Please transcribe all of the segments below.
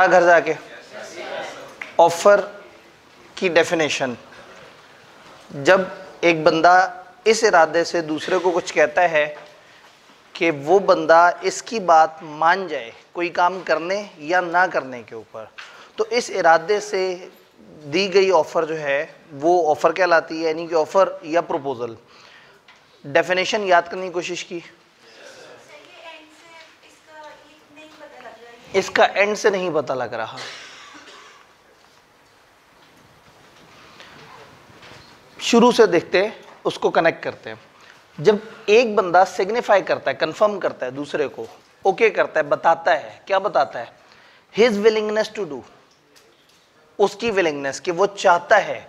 घर जाके ऑफर की डेफिनेशन, जब एक बंदा इस इरादे से दूसरे को कुछ कहता है कि वो बंदा इसकी बात मान जाए कोई काम करने या ना करने के ऊपर, तो इस इरादे से दी गई ऑफर जो है वो ऑफर कहलाती है, यानी कि ऑफर या प्रपोजल। डेफिनेशन याद करने की कोशिश की। इसका एंड से नहीं पता लग रहा। शुरू से देखते हैं, उसको कनेक्ट करते हैं। जब एक बंदा सिग्निफाई करता है, कंफर्म करता है दूसरे को, ओके करता है, बताता है, क्या बताता है? हिज विलिंगनेस टू डू, उसकी विलिंगनेस कि वो चाहता है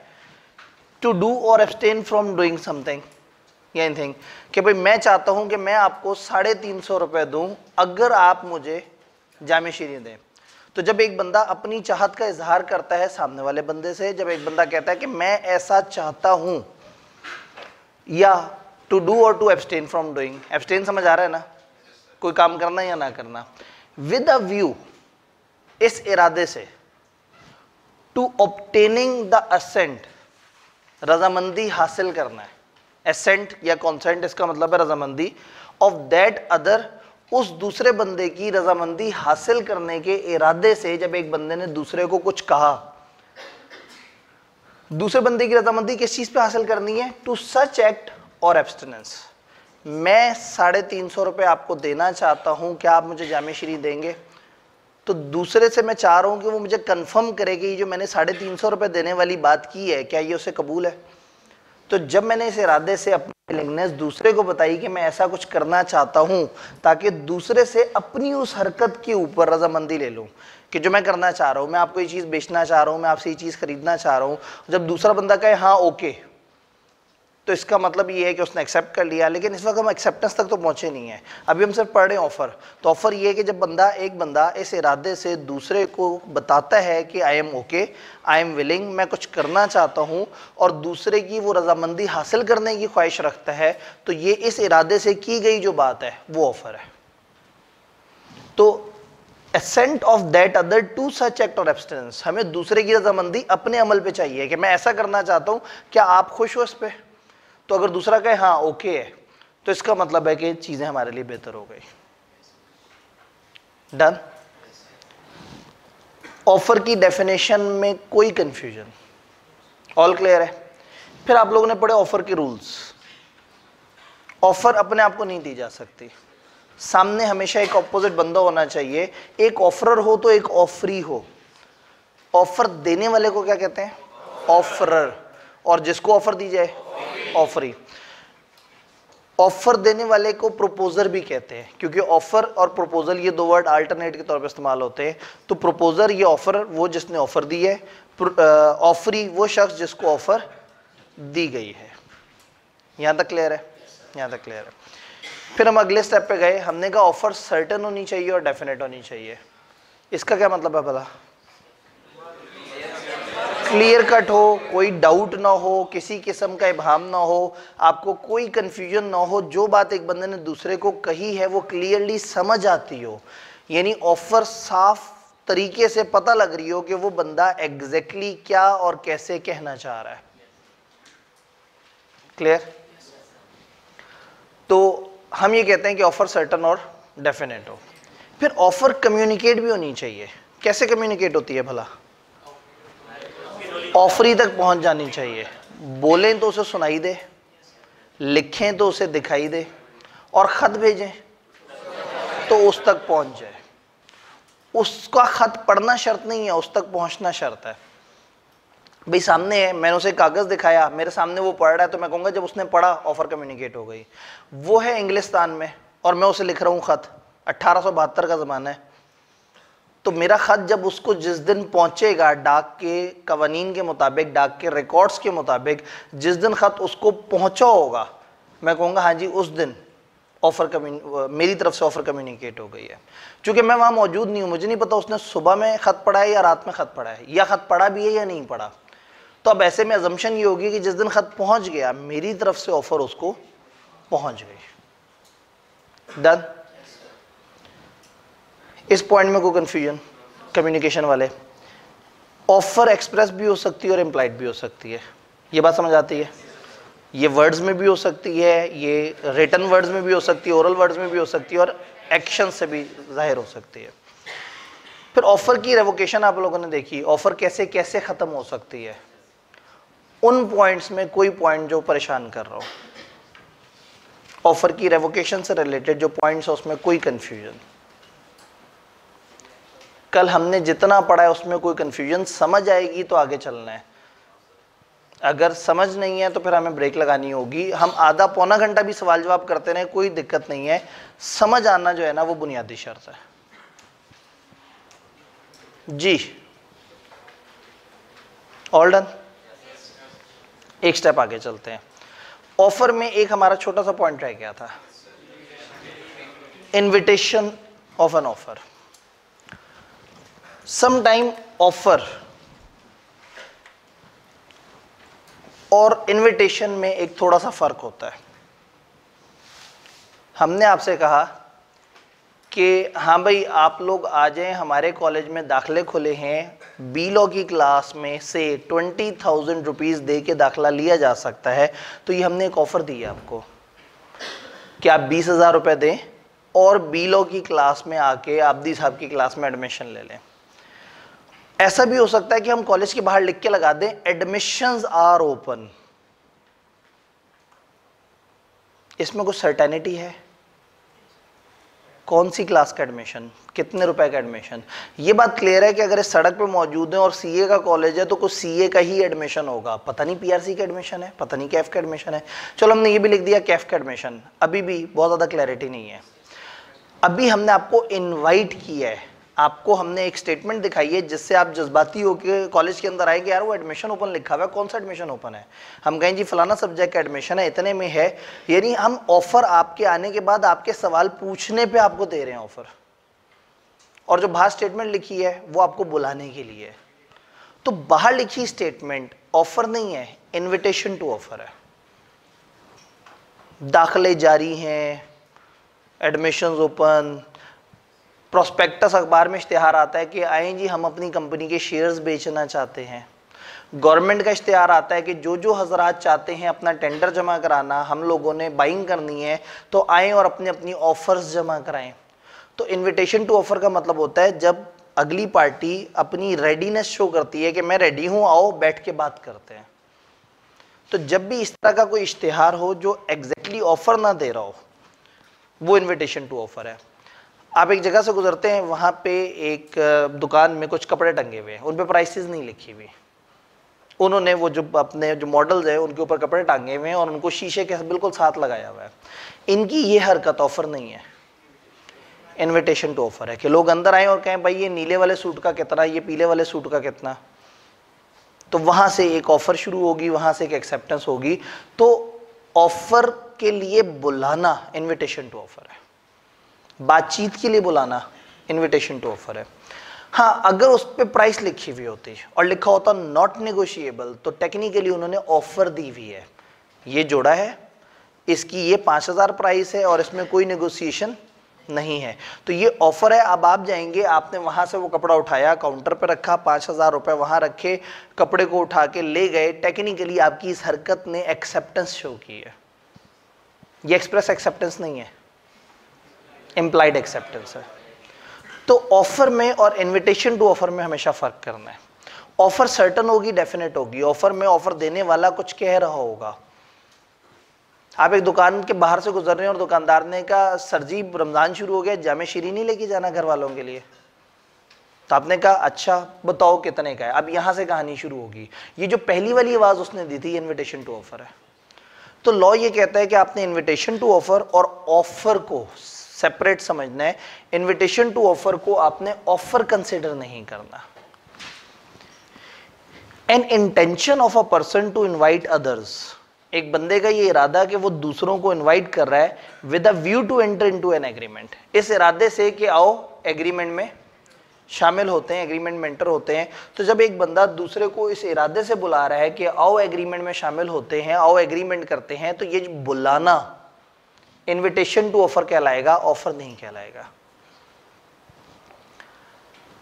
टू डू और एब्सटेन फ्रॉम डूइंग समथिंग या एनीथिंग, कि भाई मैं चाहता हूं कि मैं आपको 350 रुपए दूं अगर आप मुझे जामे शीरीं दें। तो जब एक बंदा अपनी चाहत का इजहार करता है सामने वाले बंदे से, जब एक बंदा कहता है कि मैं ऐसा चाहता हूं, या टू डू और to abstain from doing, abstain समझ आ रहा है ना, कोई काम करना या ना करना, विद अ व्यू, इस इरादे से, टू ऑब्टेनिंग द असेंट, रजामंदी हासिल करना है। एसेंट या कॉन्सेंट इसका मतलब है रजामंदी, ऑफ दैट अदर, उस दूसरे बंदे की रजामंदी हासिल करने के इरादे से जब एक बंदे ने दूसरे को कुछ कहा, दूसरे बंदे की रजामंदी किस चीज पे हासिल करनी है? टू सच एक्ट और एब्सटिनेंस। मैं 350 रुपए आपको देना चाहता हूं, क्या आप मुझे जामे शीरीं देंगे? तो दूसरे से मैं चाह रहा हूं कि वो मुझे कंफर्म करे कि ये जो मैंने 350 रुपए देने वाली बात की है, क्या ये उसे कबूल है? तो जब मैंने इस इरादे से अपनी विलिंगनेस दूसरे को बताई कि मैं ऐसा कुछ करना चाहता हूं, ताकि दूसरे से अपनी उस हरकत के ऊपर रजामंदी ले लूं कि जो मैं करना चाह रहा हूं, मैं आपको ये चीज़ बेचना चाह रहा हूं, मैं आपसे ये चीज़ खरीदना चाह रहा हूं, जब दूसरा बंदा कहे हाँ ओके, तो इसका मतलब ये है कि उसने एक्सेप्ट कर लिया। लेकिन इस वक्त हम एक्सेप्टेंस तक तो पहुंचे नहीं है, अभी हम सिर्फ पढ़ रहे हैं ऑफर। तो ऑफर ये है कि जब एक बंदा इस इरादे से दूसरे को बताता है कि I am okay, I am willing, मैं कुछ करना चाहता हूं, और दूसरे की वो रजामंदी हासिल करने की ख्वाहिश रखता है, तो ये इस इरादे से की गई जो बात है वो ऑफर है। तो assent of that other to such act और एब्सटेंस, हमें दूसरे की रजामंदी अपने अमल पे चाहिए कि मैं ऐसा करना चाहता हूं, क्या आप खुश हो इस पे? तो अगर दूसरा कहे हाँ ओके है, तो इसका मतलब है कि चीजें हमारे लिए बेहतर हो गई। डन। ऑफर की डेफिनेशन में कोई कंफ्यूजन? ऑल क्लियर है? फिर आप लोगों ने पढ़े ऑफर के रूल्स। ऑफर अपने आप को नहीं दी जा सकती, सामने हमेशा एक ऑपोजिट बंदा होना चाहिए। एक ऑफरर हो तो एक ऑफरी हो। ऑफर देने वाले को क्या कहते हैं? ऑफरर। और जिसको ऑफर दी जाए ऑफरी। ऑफर देने वाले को प्रोपोजर भी कहते हैं, क्योंकि ऑफर और प्रोपोजल ये दो वर्ड अल्टरनेट के तौर पर इस्तेमाल होते हैं। तो प्रोपोजर ये ऑफर, वो जिसने ऑफर दी है, ऑफरी वो शख्स जिसको ऑफर दी गई है। यहां तक क्लियर है? यहां तक क्लियर है। फिर हम अगले स्टेप पे गए, हमने कहा ऑफर सर्टेन होनी चाहिए और डेफिनेट होनी चाहिए। इसका क्या मतलब है भला? क्लियर कट हो, कोई डाउट ना हो, किसी किस्म का इबहम ना हो, आपको कोई कंफ्यूजन ना हो, जो बात एक बंदे ने दूसरे को कही है वो क्लियरली समझ आती हो, यानी ऑफर साफ तरीके से पता लग रही हो कि वो बंदा एग्जैक्टली क्या और कैसे कहना चाह रहा है। क्लियर? तो हम ये कहते हैं कि ऑफर सर्टन और डेफिनेट हो। फिर ऑफर कम्युनिकेट भी होनी चाहिए। कैसे कम्युनिकेट होती है भला? ऑफरी तक पहुंच जानी चाहिए। बोलें तो उसे सुनाई दे, लिखें तो उसे दिखाई दे, और खत भेजें तो उस तक पहुंच जाए। उसका खत पढ़ना शर्त नहीं है, उस तक पहुंचना शर्त है। भाई सामने है, मैंने उसे कागज दिखाया, मेरे सामने वो पढ़ रहा है, तो मैं कहूंगा जब उसने पढ़ा ऑफर कम्युनिकेट हो गई। वो है इंग्लिस्तान में और मैं उसे लिख रहा हूँ खत, 1872 का ज़माना है, तो मेरा खत जब उसको जिस दिन पहुंचेगा, डाक के कवानीन के मुताबिक, डाक के रिकॉर्ड्स के मुताबिक, जिस दिन खत उसको पहुंचा होगा, मैं कहूँगा हाँ जी उस दिन मेरी तरफ से ऑफर कम्युनिकेट हो गई है। क्योंकि मैं वहाँ मौजूद नहीं हूँ, मुझे नहीं पता उसने सुबह में खत पढ़ा है या रात में खत पढ़ा है, या खत पढ़ा भी है या नहीं पढ़ा। तो अब ऐसे में अजम्पशन ये होगी कि जिस दिन खत पहुंच गया, मेरी तरफ से ऑफर उसको पहुंच गई। डन? इस पॉइंट में कोई कंफ्यूजन? कम्युनिकेशन वाले, ऑफर एक्सप्रेस भी हो सकती है और इम्प्लाइड भी हो सकती है। ये बात समझ आती है? ये वर्ड्स में भी हो सकती है, ये रिटन वर्ड्स में भी हो सकती है, ओरल वर्ड्स में भी हो सकती है, और एक्शन से भी जाहिर हो सकती है। फिर ऑफर की रेवोकेशन आप लोगों ने देखी, ऑफर कैसे कैसे खत्म हो सकती है। उन पॉइंट्स में कोई पॉइंट जो परेशान कर रहा हो, ऑफर की रेवोकेशन से रिलेटेड जो पॉइंट्स है उसमें कोई कंफ्यूजन, कल हमने जितना पढ़ा है उसमें कोई कंफ्यूजन, समझ आएगी तो आगे चलना है, अगर समझ नहीं है तो फिर हमें ब्रेक लगानी होगी। हम आधा पौना घंटा भी सवाल जवाब करते रहे, कोई दिक्कत नहीं है, समझ आना जो है ना वो बुनियादी शर्त है। जी ऑल डन? एक स्टेप आगे चलते हैं। ऑफर में एक हमारा छोटा सा पॉइंट रह गया था, invitation of an offer. Sometime offer और इनविटेशन में एक थोड़ा सा फर्क होता है। हमने आपसे कहा कि हाँ भाई आप लोग आ जाएं, हमारे कॉलेज में दाखिले खुले हैं, बी लॉ की क्लास में से 20,000 रुपीज़ दे के दाखिला लिया जा सकता है। तो ये हमने एक ऑफ़र दी है आपको कि आप 20,000 रुपये दें और बी लॉ की क्लास में आके आबदी साहब की क्लास में एडमिशन ले लें। ऐसा भी हो सकता है कि हम कॉलेज के बाहर लिख के लगा दें, एडमिशंस आर ओपन। इसमें कुछ सर्टेनिटी है, कौन सी क्लास का एडमिशन, कितने रुपए का एडमिशन। ये बात क्लियर है कि अगर इस सड़क पे मौजूद है और सीए का कॉलेज है तो कुछ सीए का ही एडमिशन होगा, पता नहीं पीआरसी का एडमिशन है, पता नहीं कैफ का एडमिशन है। चलो हमने ये भी लिख दिया कैफ का एडमिशन, अभी भी बहुत ज़्यादा क्लैरिटी नहीं है। अभी हमने आपको इन्वाइट किया है, आपको हमने एक स्टेटमेंट दिखाई है जिससे आप जज्बाती होकर कॉलेज के अंदर आएंगे, यार वो एडमिशन ओपन लिखा हुआ है, कौन सा एडमिशन ओपन है। हम कहें जी फलाना सब्जेक्ट का एडमिशन है, इतने में है, यानी हम ऑफर आपके आने के बाद आपके सवाल पूछने पे आपको दे रहे हैं ऑफर, और जो बाहर स्टेटमेंट लिखी है वो आपको बुलाने के लिए है। तो बाहर लिखी स्टेटमेंट ऑफर नहीं है, इन्विटेशन टू ऑफर है। दाखिले जारी हैं, एडमिशंस ओपन, प्रोस्पेक्टस अखबार में इश्तिहार आता है कि आएँ जी हम अपनी कंपनी के शेयर्स बेचना चाहते हैं। गवर्नमेंट का इश्तिहार आता है कि जो जो हजरात चाहते हैं अपना टेंडर जमा कराना, हम लोगों ने बाइंग करनी है, तो आएँ और अपने अपनी ऑफर्स जमा कराएं। तो इनविटेशन टू ऑफर का मतलब होता है जब अगली पार्टी अपनी रेडीनेस शो करती है कि मैं रेडी हूँ, आओ बैठ के बात करते हैं। तो जब भी इस तरह का कोई इश्तिहार हो जो एग्जैक्टली ऑफर ना दे रहा हो, वो इनविटेशन टू ऑफर है। आप एक जगह से गुजरते हैं, वहाँ पे एक दुकान में कुछ कपड़े टंगे हुए हैं, उन पे प्राइसेस नहीं लिखी हुई, उन्होंने वो जो अपने जो मॉडल्स हैं उनके ऊपर कपड़े टांगे हुए हैं और उनको शीशे के बिल्कुल साथ लगाया हुआ है। इनकी ये हरकत ऑफर नहीं है, इनविटेशन टू ऑफर है कि लोग अंदर आए और कहें भाई ये नीले वाले सूट का कितना, ये पीले वाले सूट का कितना। तो वहाँ से एक ऑफर शुरू होगी, वहाँ से एक एक्सेप्टेंस होगी। तो ऑफर के लिए बुलाना इनविटेशन टू ऑफर है, बातचीत के लिए बुलाना इनविटेशन टू ऑफर है। हाँ, अगर उस पर प्राइस लिखी हुई होती और लिखा होता नॉट नेगोशिएबल, तो टेक्निकली उन्होंने ऑफर दी हुई है, ये जोड़ा है, इसकी ये 5,000 प्राइस है और इसमें कोई नेगोशिएशन नहीं है, तो ये ऑफर है। अब आप जाएंगे, आपने वहां से वो कपड़ा उठाया, काउंटर पे रखा, 5,000 रुपए वहां रखे, कपड़े को उठा के ले गए, टेक्निकली आपकी इस हरकत ने एक्सेप्टेंस शो की है। ये एक्सप्रेस एक्सेप्टेंस नहीं है, इम्प्लाइड एक्सेप्टेंस है। तो ऑफर में और इनविटेशन टू ऑफर में हमेशा फर्क करना है। ऑफर सर्टन होगी, डेफिनेट होगी। ऑफर में ऑफर देने वाला कुछ कह रहा होगा। आप एक दुकान के बाहर से गुजर रहे हैं और दुकानदार ने कहा सर जी रमजान शुरू हो गया, जामे शीरी नहीं लेके जाना घर वालों के लिए। तो आपने कहा अच्छा बताओ कितने का है। अब यहां से कहानी शुरू होगी। ये जो पहली वाली आवाज उसने दी थी, इनविटेशन टू ऑफर है। तो लॉ ये कहता है कि आपने इनविटेशन टू ऑफर और ऑफर को सेपरेट समझना है। इनविटेशन टू ऑफर को आपने ऑफर कंसिडर नहीं करना। An intention of a person to invite others, एक बंदे का ये इरादा कि वो दूसरों को इनवाइट कर रहा है with a view to enter into an agreement, इस इरादे से कि आओ एग्रीमेंट में शामिल होते हैं, एग्रीमेंट में एंटर होते हैं। तो जब एक बंदा दूसरे को इस इरादे से बुला रहा है कि आओ एग्रीमेंट में शामिल होते हैं, आओ एग्रीमेंट करते हैं, तो ये बुलाना इनविटेशन टू ऑफर कहलाएगा, ऑफर नहीं कहलाएगा।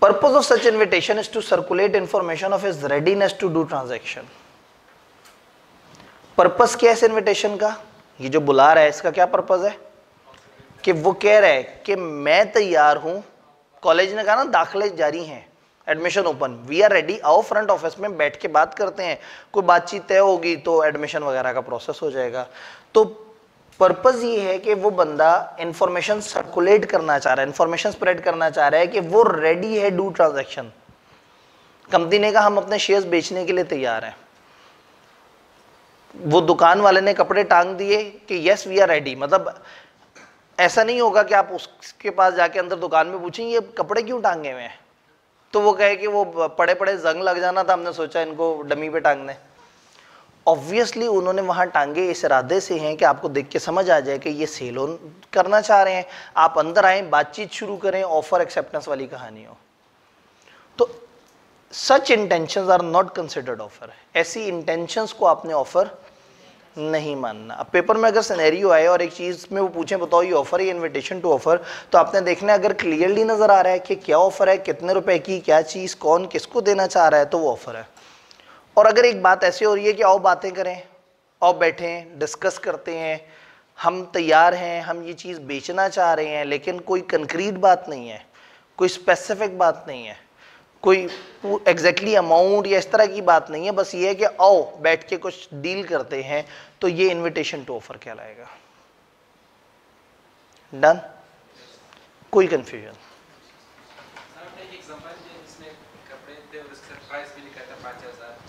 Purpose of such invitation is to circulate information of his readiness to do transaction. Purpose क्या है इस इन्विटेशन का? ये जो बुला रहा है इसका क्या पर्पस है? कि वो कह रहा है कि मैं तैयार हूं, कॉलेज ने कहा ना दाखिले जारी हैं, admission open, we are ready, आओ फ्रंट ऑफिस में बैठ के बात करते हैं, कोई बातचीत तय होगी तो एडमिशन वगैरह का प्रोसेस हो जाएगा। तो पर्पस ये है कि वो बंदा इंफॉर्मेशन सर्कुलेट करना चाह रहा है, इंफॉर्मेशन स्प्रेड करना चाह रहा है कि वो रेडी है डू ट्रांजैक्शन। कंपनी ने कहा हम अपने शेयर्स बेचने के लिए तैयार हैं, वो दुकान वाले ने कपड़े टांग दिए कि यस वी आर रेडी। मतलब ऐसा नहीं होगा कि आप उसके पास जाके अंदर दुकान में पूछें ये कपड़े क्यों टांगे हुए हैं, तो वो कहे कि वो पड़े पड़े जंग लग जाना था, हमने सोचा इनको डमी पे टांगने। ऑब्वियसली उन्होंने वहां टांगे इस इरादे से हैं कि आपको देख के समझ आ जाए कि ये सेल ऑन करना चाह रहे हैं, आप अंदर आए, बातचीत शुरू करें, ऑफर एक्सेप्टेंस वाली कहानी हो। तो such intentions are not considered offer. ऐसी इंटेंशंस को आपने ऑफर नहीं मानना। अब पेपर में अगर सिनेरियो आए और एक चीज में वो पूछे बताओ ये ऑफर है इनविटेशन टू ऑफर, तो आपने देखना है अगर क्लियरली नजर आ रहा है कि क्या ऑफर है, कितने रुपए की, क्या चीज, कौन किसको देना चाह रहा है, तो वो ऑफर है। और अगर एक बात ऐसी हो रही है कि आओ बातें करें, आओ बैठें, डिस्कस करते हैं, हम तैयार हैं, हम ये चीज़ बेचना चाह रहे हैं, लेकिन कोई कंक्रीट बात नहीं है, कोई स्पेसिफिक बात नहीं है, कोई एग्जैक्टली अमाउंट या इस तरह की बात नहीं है, बस ये है कि आओ बैठ के कुछ डील करते हैं, तो ये इनविटेशन टू ऑफर कहलाएगा। डन? कोई कंफ्यूजन?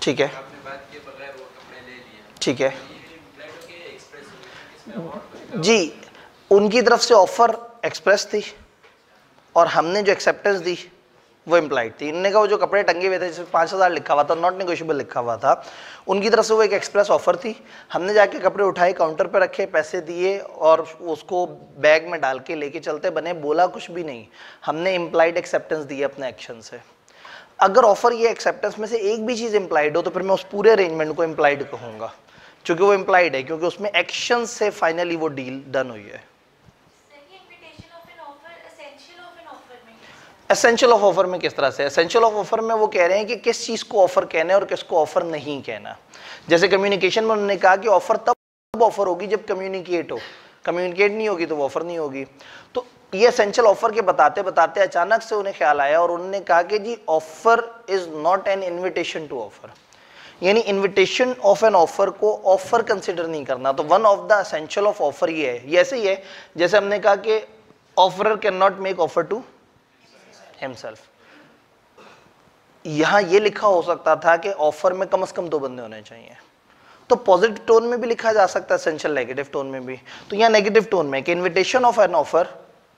ठीक है, ठीक है जी। उनकी तरफ से ऑफर एक्सप्रेस थी और हमने जो एक्सेप्टेंस दी वो इम्प्लाइड थी। इन्होंने कहा वो जो कपड़े टंगे हुए थे जिसमें 5000 लिखा हुआ था, नॉट नेगोशिएबल लिखा हुआ था, उनकी तरफ से वो एक एक्सप्रेस ऑफर थी। हमने जाके कपड़े उठाए, काउंटर पे रखे, पैसे दिए और उसको बैग में डाल के लेके चलते बने, बोला कुछ भी नहीं, हमने इम्प्लाइड एक्सेप्टेंस दी अपने एक्शन से। अगर ऑफर ये एक्सेप्टेंस में से एक भी चीज इम्प्लाइड हो तो फिर मैं उस पूरे अरेंजमेंट को इम्प्लाइड कहूंगा, क्योंकि वो इम्प्लाइड है, क्योंकि उसमें एक्शन से फाइनली वो डील डन हुई है। एसेंशियल ऑफ ऑफर में किस तरह से? एसेंशियल ऑफ ऑफर में वो कह रहे हैं कि किस चीज को ऑफर कहना है और किसको ऑफर नहीं कहना। जैसे कम्युनिकेशन में उन्होंने कहा कि ऑफर तब ऑफर होगी जब कम्युनिकेट हो, कम्युनिकेट नहीं होगी तो वो ऑफर नहीं होगी। तो ये एसेंशियल ऑफर के बताते बताते अचानक से उन्हें ख्याल आया और उन्होंने कहा कि जी offer is not an invitation to offer, यानी इन्विटेशन ऑफ एन ऑफर को ऑफर कंसिडर नहीं करना। तो one of the essential of offer ये है। ये ऐसे ही है जैसे हमने कहा कि offerer can not make offer to himself. यहां ये लिखा हो सकता था कि ऑफर में कम से कम 2 बंदे होने चाहिए, तो पॉजिटिव टोन में भी लिखा जा सकता है, एसेंशियल नेगेटिव टोन में भी। तो यहाँ नेगेटिव टोन में कि invitation of an offer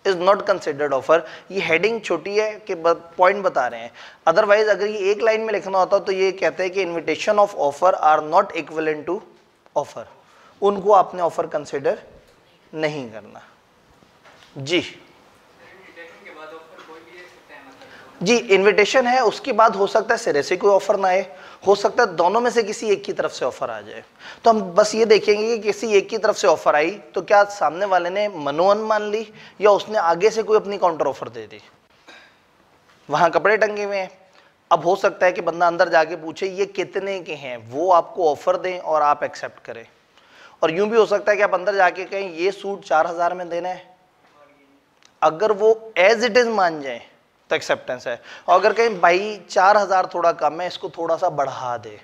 is not considered offer, ये हेडिंग छोटी है कि पॉइंट बता रहे हैं। अदरवाइज अगर ये एक लाइन में लिखना होता तो ये कहते हैं कि invitation of offer are not equivalent to offer, उनको आपने ऑफर कंसिडर नहीं करना। जी जी, इनविटेशन है, उसके बाद हो सकता है सिरे से कोई ऑफर ना आए, हो सकता है दोनों में से किसी एक की तरफ से ऑफर आ जाए। तो हम बस ये देखेंगे कि किसी एक की तरफ से ऑफर आई तो क्या सामने वाले ने मनोअन मान ली या उसने आगे से कोई अपनी काउंटर ऑफर दे दी। वहां कपड़े टंगे हुए हैं, अब हो सकता है कि बंदा अंदर जाके पूछे ये कितने के हैं, वो आपको ऑफर दें और आप एक्सेप्ट करें। और यूं भी हो सकता है कि आप अंदर जाके कहें ये सूट 4000 में देना है, अगर वो एज इट इज मान जाए तो एक्सेप्टेंस है। और अगर कहीं भाई 4000 थोड़ा कम है, इसको थोड़ा सा बढ़ा दे,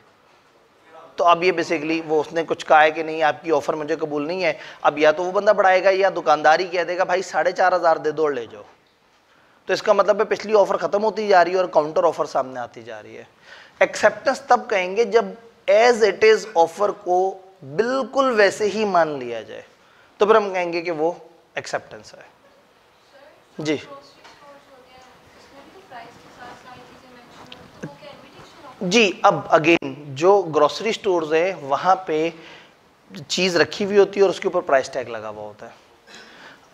तो अब ये बेसिकली वो उसने कुछ कहा है कि नहीं आपकी ऑफर मुझे कबूल नहीं है, अब या तो वो बंदा बढ़ाएगा या दुकानदारी कह देगा भाई 4500 दे दो और ले जाओ। तो इसका मतलब है पिछली ऑफर खत्म होती जा रही है और काउंटर ऑफर सामने आती जा रही है। एक्सेप्टेंस तब कहेंगे जब एज इट इज ऑफर को बिल्कुल वैसे ही मान लिया जाए, तो फिर हम कहेंगे कि वो एक्सेप्टेंस है। जी जी, अब अगेन जो ग्रोसरी स्टोर्स है वहां पे चीज रखी हुई होती है और उसके ऊपर प्राइस टैग लगा हुआ होता है।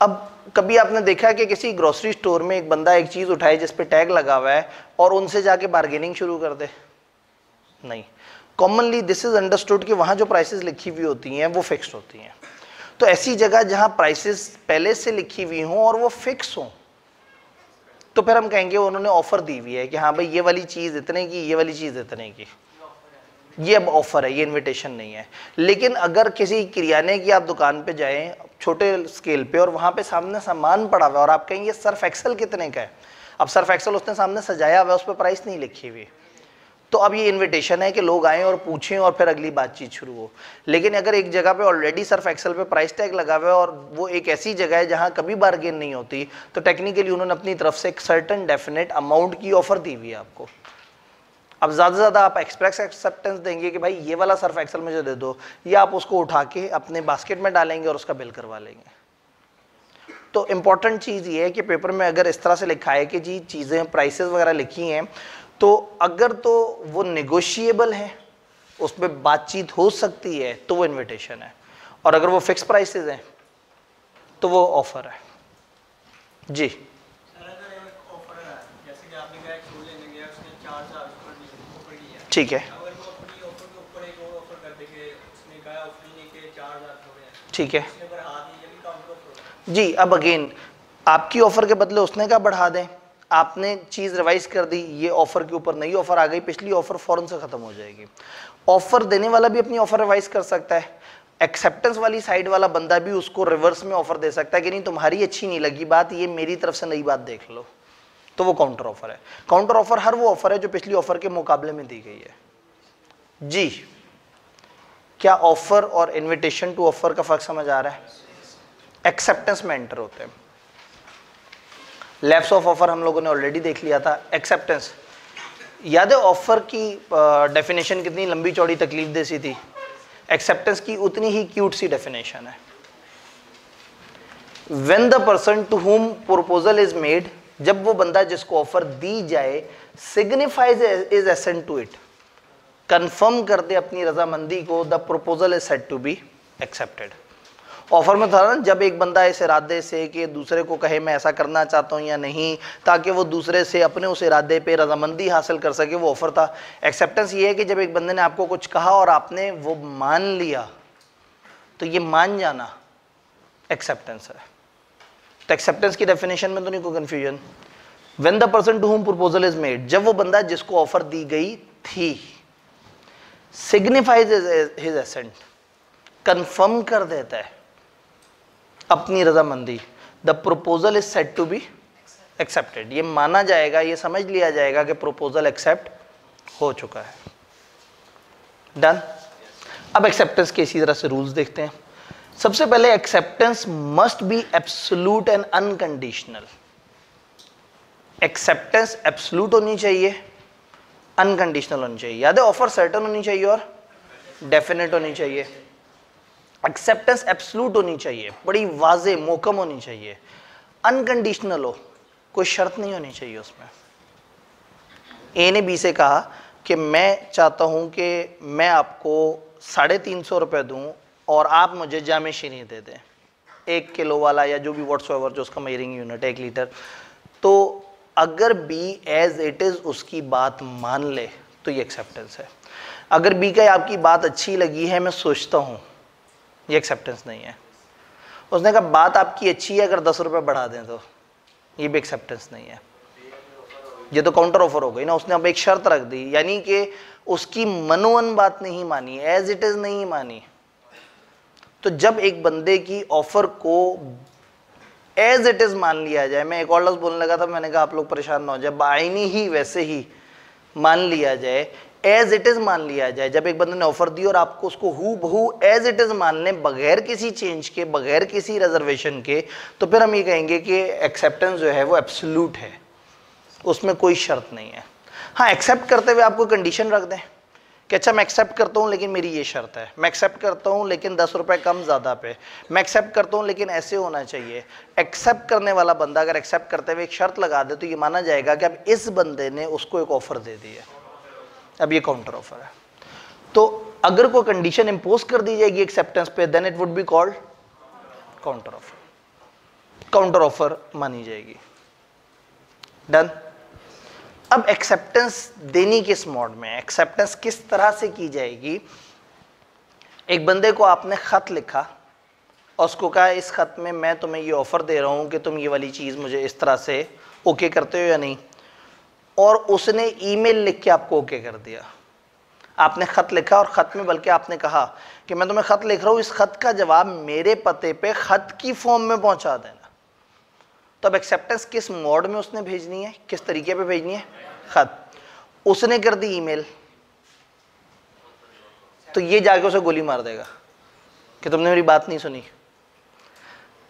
अब कभी आपने देखा है कि किसी ग्रोसरी स्टोर में एक बंदा एक चीज उठाए जिस पे टैग लगा हुआ है और उनसे जाके बार्गेनिंग शुरू कर दे? नहीं। कॉमनली दिस इज अंडरस्टूड कि वहां जो प्राइसेस लिखी हुई होती हैं वो फिक्स्ड होती हैं। तो ऐसी जगह जहां प्राइसेस पहले से लिखी हुई हों और वो फिक्स हों, तो फिर हम कहेंगे उन्होंने ऑफर दी हुई है कि हाँ भाई ये वाली चीज़ इतने की, ये वाली चीज़ इतने की, ये अब ऑफर है, ये इनविटेशन नहीं है। लेकिन अगर किसी किराने की आप दुकान पे जाएं छोटे स्केल पे और वहाँ पे सामने सामान पड़ा हुआ है और आप कहेंगे ये सर्फ एक्सेल कितने का है, अब सर्फ एक्सेल उसने सामने सजाया हुआ है, उस पर प्राइस नहीं लिखी हुई, तो अब ये इनविटेशन है कि लोग आएँ और पूछें और फिर अगली बातचीत शुरू हो। लेकिन अगर एक जगह पे ऑलरेडी सर्फ एक्सेल पे प्राइस टैग लगा हुआ है और वो एक ऐसी जगह है जहाँ कभी बार्गेन नहीं होती, तो टेक्निकली उन्होंने अपनी तरफ से एक सर्टेन डेफिनेट अमाउंट की ऑफर दी हुई है आपको। अब ज़्यादा से ज़्यादा आप एक्सप्रेस एक्सेप्टेंस देंगे कि भाई ये वाला सर्फ एक्सेल मुझे दे दो, या आप उसको उठा के अपने बास्केट में डालेंगे और उसका बिल करवा लेंगे। तो इम्पॉर्टेंट चीज़ ये है कि पेपर में अगर इस तरह से लिखा है कि जी चीज़ें प्राइसेस वगैरह लिखी हैं, तो अगर तो वो नेगोशिएबल है, उसमें बातचीत हो सकती है, तो वो इनविटेशन है, और अगर वो फिक्स प्राइसेस हैं तो वो ऑफर है। जी ठीक है, ठीक है जी। अब अगेन आपकी ऑफर के बदले उसने क्या बढ़ा दें, आपने चीज़ रिवाइज कर दी, ये ऑफर के ऊपर नई ऑफर आ गई, पिछली ऑफर फौरन से ख़त्म हो जाएगी। ऑफर देने वाला भी अपनी ऑफर रिवाइज कर सकता है, एक्सेप्टेंस वाली साइड वाला बंदा भी उसको रिवर्स में ऑफर दे सकता है कि नहीं तुम्हारी अच्छी नहीं लगी बात, ये मेरी तरफ से नई बात देख लो, तो वो काउंटर ऑफर है। काउंटर ऑफर हर वो ऑफर है जो पिछली ऑफर के मुकाबले में दी गई है। जी क्या ऑफर और इनविटेशन टू ऑफर का फर्क समझ आ रहा है? एक्सेप्टेंस में एंटर होते हैं। लेफ्ट ऑफ ऑफर हम लोगों ने ऑलरेडी देख लिया था। एक्सेप्टेंस याद है ऑफर की डेफिनेशन कितनी लंबी चौड़ी तकलीफ दे सी थी, एक्सेप्टेंस की उतनी ही क्यूट सी डेफिनेशन है। When the person to whom proposal is made, जब वो बंदा जिसको ऑफर दी जाए signifies is assent to it, confirm कर दे अपनी रजामंदी को, the proposal is said to be accepted. Offer में था ना जब एक बंदा इस इरादे से कि दूसरे को कहे मैं ऐसा करना चाहता हूँ या नहीं, ताकि वो दूसरे से अपने उस इरादे पे रजामंदी हासिल कर सके, वो ऑफर था। एक्सेप्टेंस ये है कि जब एक बंदे ने आपको कुछ कहा और आपने वो मान लिया, तो ये मान जाना एक्सेप्टेंस है। तो एक्सेप्टेंस की डेफिनेशन में तो नहीं कोई confusion. When the person to whom proposal is made, जब वो बंदा जिसको ऑफर दी गई थी, सिग्निफाइज हिज एसेंट, कंफर्म कर देता है अपनी रजामंदी, the proposal is said to be accepted, ये माना जाएगा, ये समझ लिया जाएगा कि प्रपोजल एक्सेप्ट हो चुका है। डन। अब एक्सेप्टेंस के इसी तरह से रूल्स देखते हैं। सबसे पहले acceptance must be absolute and unconditional. Acceptance absolute होनी चाहिए, अनकंडीशनल होनी चाहिए। याद है ऑफर सर्टेन होनी चाहिए और डेफिनेट होनी चाहिए। एक्सेप्टेंस एब्सोल्यूट होनी चाहिए, बड़ी वाजे मोकम होनी चाहिए। अनकंडीशनल हो, कोई शर्त नहीं होनी चाहिए उसमें। ए ने बी से कहा कि मैं चाहता हूं कि मैं आपको 350 रुपये दूं और आप मुझे जामे शीनी दे दें, 1 किलो वाला या जो भी व्हाट्सएवर जो उसका मेजरिंग यूनिट है 1 लीटर। तो अगर बी एज इट इज़ उसकी बात मान ले तो ये एक्सेप्टेंस है। अगर बी का आपकी बात अच्छी लगी है, मैं सोचता हूँ, ये एक्सेप्टेंस नहीं है। उसने कहा बात आपकी अच्छी है, अगर 10 रुपये बढ़ा दें तो ये भी एक्सेप्टेंस नहीं है। ये तो काउंटर ऑफर हो गई ना, उसने अब एक शर्त रख दी, यानी कि उसकी मनोवन बात नहीं मानी, एज इट इज़ नहीं मानी। तो जब एक बंदे की ऑफर को एज इट इज़ मान लिया जाए, मैं एक और लफ्ज़ बोलने लगा था, मैंने कहा आप लोग परेशान ना हो जाए, बाइनी ही वैसे ही मान लिया जाए, एज इट इज़ मान लिया जाए। जब एक बंदे ने ऑफर दी और आपको उसको हु बहू एज इट इज़ मान लें, बगैर किसी चेंज के, बगैर किसी रिजर्वेशन के, तो फिर हम ये कहेंगे कि एक्सेप्टेंस जो है वो एब्सोल्यूट है, उसमें कोई शर्त नहीं है। हाँ, एक्सेप्ट करते हुए आपको कंडीशन रख दें कि अच्छा मैं एक्सेप्ट करता हूँ लेकिन मेरी ये शर्त है, मैं एक्सेप्ट करता हूँ लेकिन 10 रुपये कम ज़्यादा पे, मैं एक्सेप्ट करता हूँ लेकिन ऐसे होना चाहिए। एक्सेप्ट करने वाला बंदा अगर एक्सेप्ट करते हुए एक शर्त लगा दे तो ये माना जाएगा कि अब इस बंदे ने उसको एक ऑफर दे दी है, अब ये काउंटर ऑफर है। तो अगर कोई कंडीशन इंपोज कर दी जाएगी एक्सेप्टेंस पे, then it would be called counter offer. Counter offer मानी जाएगी। डन। अब एक्सेप्टेंस देनी किस मोड में, एक्सेप्टेंस किस तरह से की जाएगी। एक बंदे को आपने खत लिखा और उसको कहा इस खत में मैं तुम्हें ये ऑफर दे रहा हूं कि तुम ये वाली चीज़ मुझे इस तरह से ओके करते हो या नहीं, और उसने ईमेल लिख के आपको ओके कर दिया। आपने खत लिखा और खत में बल्कि आपने कहा कि मैं तुम्हें खत लिख रहा हूं, इस खत का जवाब मेरे पते पे खत की फॉर्म में पहुंचा देना। तो अब एक्सेप्टेंस किस मोड में उसने भेजनी है, किस तरीके पे भेजनी है? खत। उसने कर दी ईमेल, तो ये जाके उसे गोली मार देगा कि तुमने मेरी बात नहीं सुनी।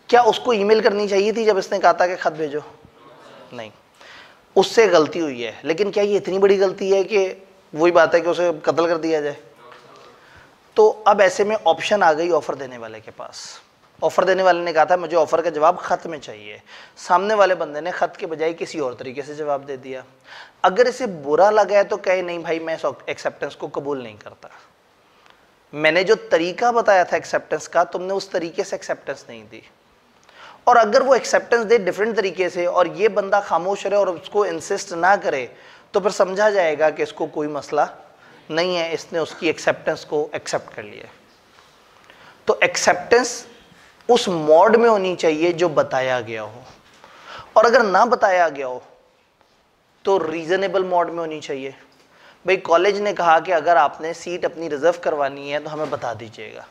क्या उसको ईमेल करनी चाहिए थी जब इसने कहा था कि खत भेजो? नहीं, उससे गलती हुई है, लेकिन क्या ये इतनी बड़ी गलती है कि वही बात है कि उसे कत्ल कर दिया जाए? तो अब ऐसे में ऑप्शन आ गई ऑफर देने वाले के पास। ऑफर देने वाले ने कहा था मुझे ऑफर का जवाब खत में चाहिए, सामने वाले बंदे ने खत के बजाय किसी और तरीके से जवाब दे दिया। अगर इसे बुरा लगा है तो कहे नहीं भाई मैं एक्सेप्टेंस को कबूल नहीं करता, मैंने जो तरीका बताया था एक्सेप्टेंस का तुमने उस तरीके से एक्सेप्टेंस नहीं दी। और अगर वो एक्सेप्टेंस दे डिफरेंट तरीके से और ये बंदा खामोश रहे और उसको इंसिस्ट ना करे, तो फिर समझा जाएगा कि इसको कोई मसला नहीं है, इसने उसकी एक्सेप्टेंस को एक्सेप्ट कर लिया। तो एक्सेप्टेंस उस मोड में होनी चाहिए जो बताया गया हो, और अगर ना बताया गया हो तो रीजनेबल मोड में होनी चाहिए। भाई कॉलेज ने कहा कि अगर आपने सीट अपनी रिजर्व करवानी है तो हमें बता दीजिएगा,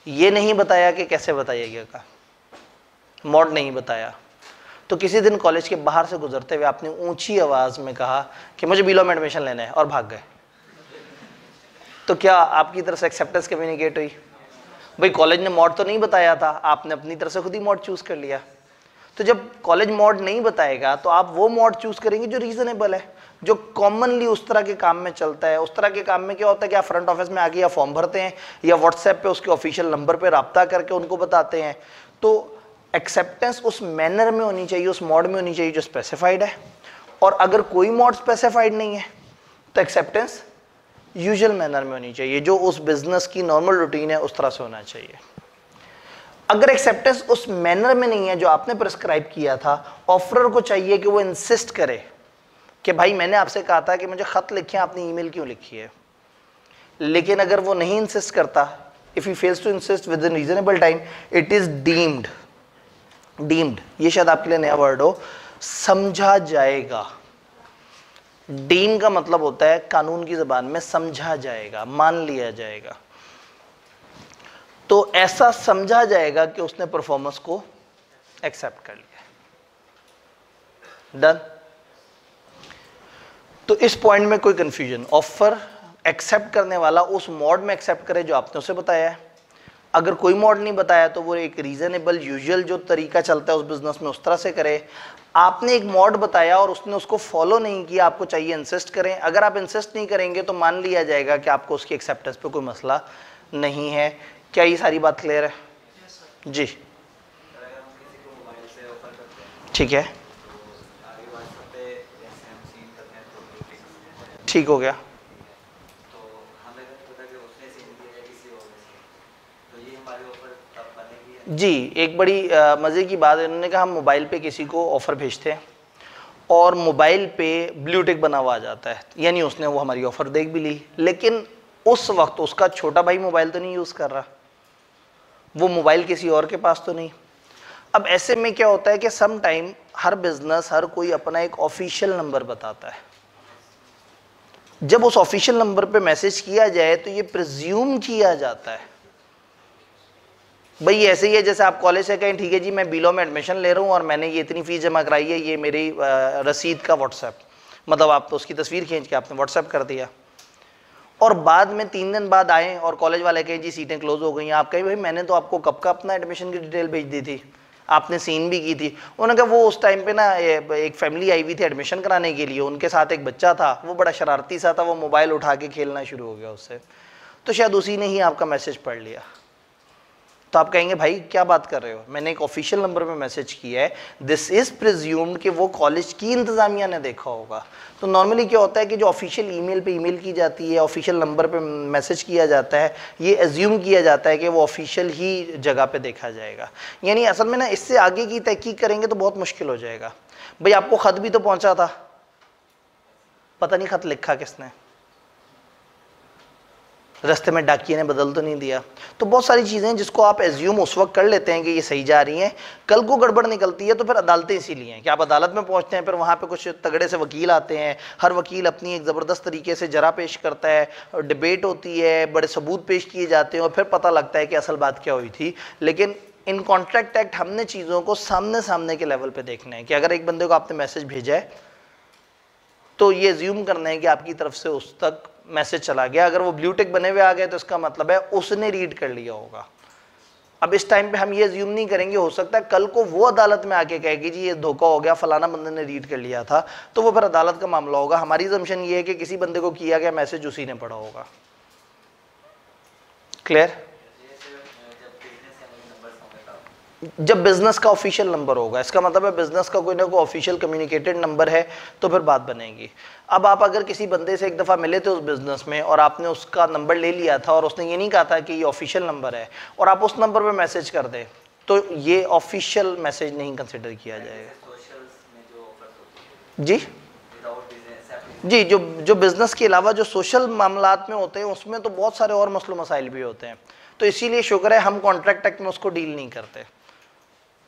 ये नहीं बताया कि कैसे बताइएगा, मोड नहीं बताया। तो किसी दिन कॉलेज के बाहर से गुजरते हुए आपने ऊंची आवाज में कहा कि मुझे बीलो में एडमिशन लेना है और भाग गए, तो क्या आपकी तरफ से एक्सेप्टेंस कम्युनिकेट हुई? भाई कॉलेज ने मोड तो नहीं बताया था, आपने अपनी तरफ से खुद ही मोड चूज कर लिया। तो जब कॉलेज मोड नहीं बताएगा तो आप वो मोड चूज करेंगे जो रीजनेबल है, जो कॉमनली उस तरह के काम में चलता है। उस तरह के काम में क्या होता है कि आप फ्रंट ऑफिस में आके या फॉर्म भरते हैं या व्हाट्सएप पे उसके ऑफिशियल नंबर पे राब्ता करके उनको बताते हैं। तो एक्सेप्टेंस उस मैनर में होनी चाहिए, उस मोड में होनी चाहिए जो स्पेसिफाइड है। और अगर कोई मोड स्पेसिफाइड नहीं है तो एक्सेप्टेंस यूजुअल मैनर में होनी चाहिए, जो उस बिजनेस की नॉर्मल रूटीन है उस तरह से होना चाहिए। अगर एक्सेप्टेंस उस मैनर में नहीं है जो आपने प्रिस्क्राइब किया था, ऑफरर को चाहिए कि वो इंसिस्ट करे कि भाई मैंने आपसे कहा था कि मुझे खत लिखे, आपने ईमेल क्यों लिखी है। लेकिन अगर वो नहीं इंसिस्ट करता, if he fails to insist within reasonable time, it is deemed, ये शायद आपके लिए नया वर्ड हो, समझा जाएगा। डीम का मतलब होता है कानून की ज़बान में समझा जाएगा, मान लिया जाएगा। तो ऐसा समझा जाएगा कि उसने परफॉर्मेंस को एक्सेप्ट कर लिया। डन। तो इस पॉइंट में कोई कंफ्यूजन? ऑफर एक्सेप्ट करने वाला उस मोड में एक्सेप्ट करे जो आपने उसे बताया है। अगर कोई मोड नहीं बताया तो वो एक रीजनेबल यूजुअल जो तरीका चलता है उस बिजनेस में उस तरह से करे। आपने एक मोड बताया और उसने उसको फॉलो नहीं किया, आपको चाहिए इंसिस्ट करें। अगर आप इंसिस्ट नहीं करेंगे तो मान लिया जाएगा कि आपको उसकी एक्सेप्टेंस पे कोई मसला नहीं है। क्या ये सारी बात क्लियर है? जी ठीक है, ठीक हो गया। जी एक बड़ी मज़े की बात है, उन्होंने कहा हम मोबाइल पे किसी को ऑफ़र भेजते हैं और मोबाइल पे ब्लू टिक बना हुआ आ जाता है, यानी उसने वो हमारी ऑफ़र देख भी ली, लेकिन उस वक्त उसका छोटा भाई मोबाइल तो नहीं यूज़ कर रहा, वो मोबाइल किसी और के पास तो नहीं। अब ऐसे में क्या होता है कि सम टाइम हर बिजनेस, हर कोई अपना एक ऑफिशियल नंबर बताता है। जब उस ऑफिशियल नंबर पे मैसेज किया जाए तो ये प्रिज्यूम किया जाता है, भाई ऐसे ही है जैसे आप कॉलेज से कहें ठीक है जी मैं बीलो में एडमिशन ले रहा हूँ और मैंने ये इतनी फीस जमा कराई है, ये मेरी रसीद का व्हाट्सएप, मतलब आप तो उसकी तस्वीर खींच के आपने व्हाट्सएप कर दिया, और बाद में 3 दिन बाद आए और कॉलेज वाले कहें जी सीटें क्लोज हो गई हैं। आप कहें भाई मैंने तो आपको कब का अपना एडमिशन की डिटेल भेज दी थी, आपने सीन भी की थी। उन्होंने कहा वो उस टाइम पे ना एक फैमिली आई हुई थी एडमिशन कराने के लिए, उनके साथ एक बच्चा था, वो बड़ा शरारती सा था, वो मोबाइल उठा के खेलना शुरू हो गया उससे, तो शायद उसी ने ही आपका मैसेज पढ़ लिया। तो आप कहेंगे भाई क्या बात कर रहे हो, मैंने एक ऑफिशियल नंबर पे मैसेज किया है, दिस इज प्रिज्यूम्ड कि वो कॉलेज की इंतजामिया ने देखा होगा। तो नॉर्मली क्या होता है कि जो ऑफिशियल ईमेल पे ईमेल की जाती है, ऑफिशियल नंबर पे मैसेज किया जाता है, ये एज्यूम किया जाता है कि वो ऑफिशियल ही जगह पे देखा जाएगा। यानी असल में ना इससे आगे की तहकीक करेंगे तो बहुत मुश्किल हो जाएगा। भाई आपको खत भी तो पहुंचा था, पता नहीं खत लिखा किसने, रास्ते में डाकिये ने बदल तो नहीं दिया। तो बहुत सारी चीज़ें हैं जिसको आप एज्यूम उस वक्त कर लेते हैं कि ये सही जा रही हैं, कल को गड़बड़ निकलती है तो फिर अदालतें इसीलिए हैं कि आप अदालत में पहुंचते हैं, फिर वहाँ पे कुछ तगड़े से वकील आते हैं, हर वकील अपनी एक ज़बरदस्त तरीके से जरा पेश करता है, डिबेट होती है, बड़े सबूत पेश किए जाते हैं और फिर पता लगता है कि असल बात क्या हुई थी। लेकिन इन कॉन्ट्रैक्ट एक्ट हमने चीज़ों को सामने सामने के लेवल पर देखना है कि अगर एक बंदे को आपने मैसेज भेजा है तो ये एज्यूम करना है कि आपकी तरफ से उस तक मैसेज चला गया। अगर वो ब्लू टिक बने हुए आ गए तो इसका मतलब है उसने रीड कर लिया होगा। अब इस टाइम पे हम ये एज्यूम नहीं करेंगे, हो सकता है कल को वो अदालत में आके कहे कि जी ये धोखा हो गया, फलाना बंदे ने रीड कर लिया था, तो वो फिर अदालत का मामला होगा। हमारी असम्पशन ये है कि किसी बंदे को किया गया मैसेज उसी ने पढ़ा होगा। क्लियर? जब बिजनेस का ऑफिशियल नंबर होगा, इसका मतलब है बिजनेस का कोई ना कोई ऑफिशियल कम्युनिकेटेड नंबर है तो फिर बात बनेगी। अब आप अगर किसी बंदे से एक दफ़ा मिले थे उस बिजनेस में और आपने उसका नंबर ले लिया था और उसने ये नहीं कहा था कि ये ऑफिशियल नंबर है और आप उस नंबर पे मैसेज कर दें तो ये ऑफिशियल मैसेज नहीं कंसिडर किया जाएगा। जी जी, जो बिजनेस के अलावा जो सोशल मामलात में होते हैं उसमें तो बहुत सारे और मसलो मसाइल भी होते हैं, तो इसीलिए शुक्र है हम कॉन्ट्रैक्ट एक्ट में उसको डील नहीं करते।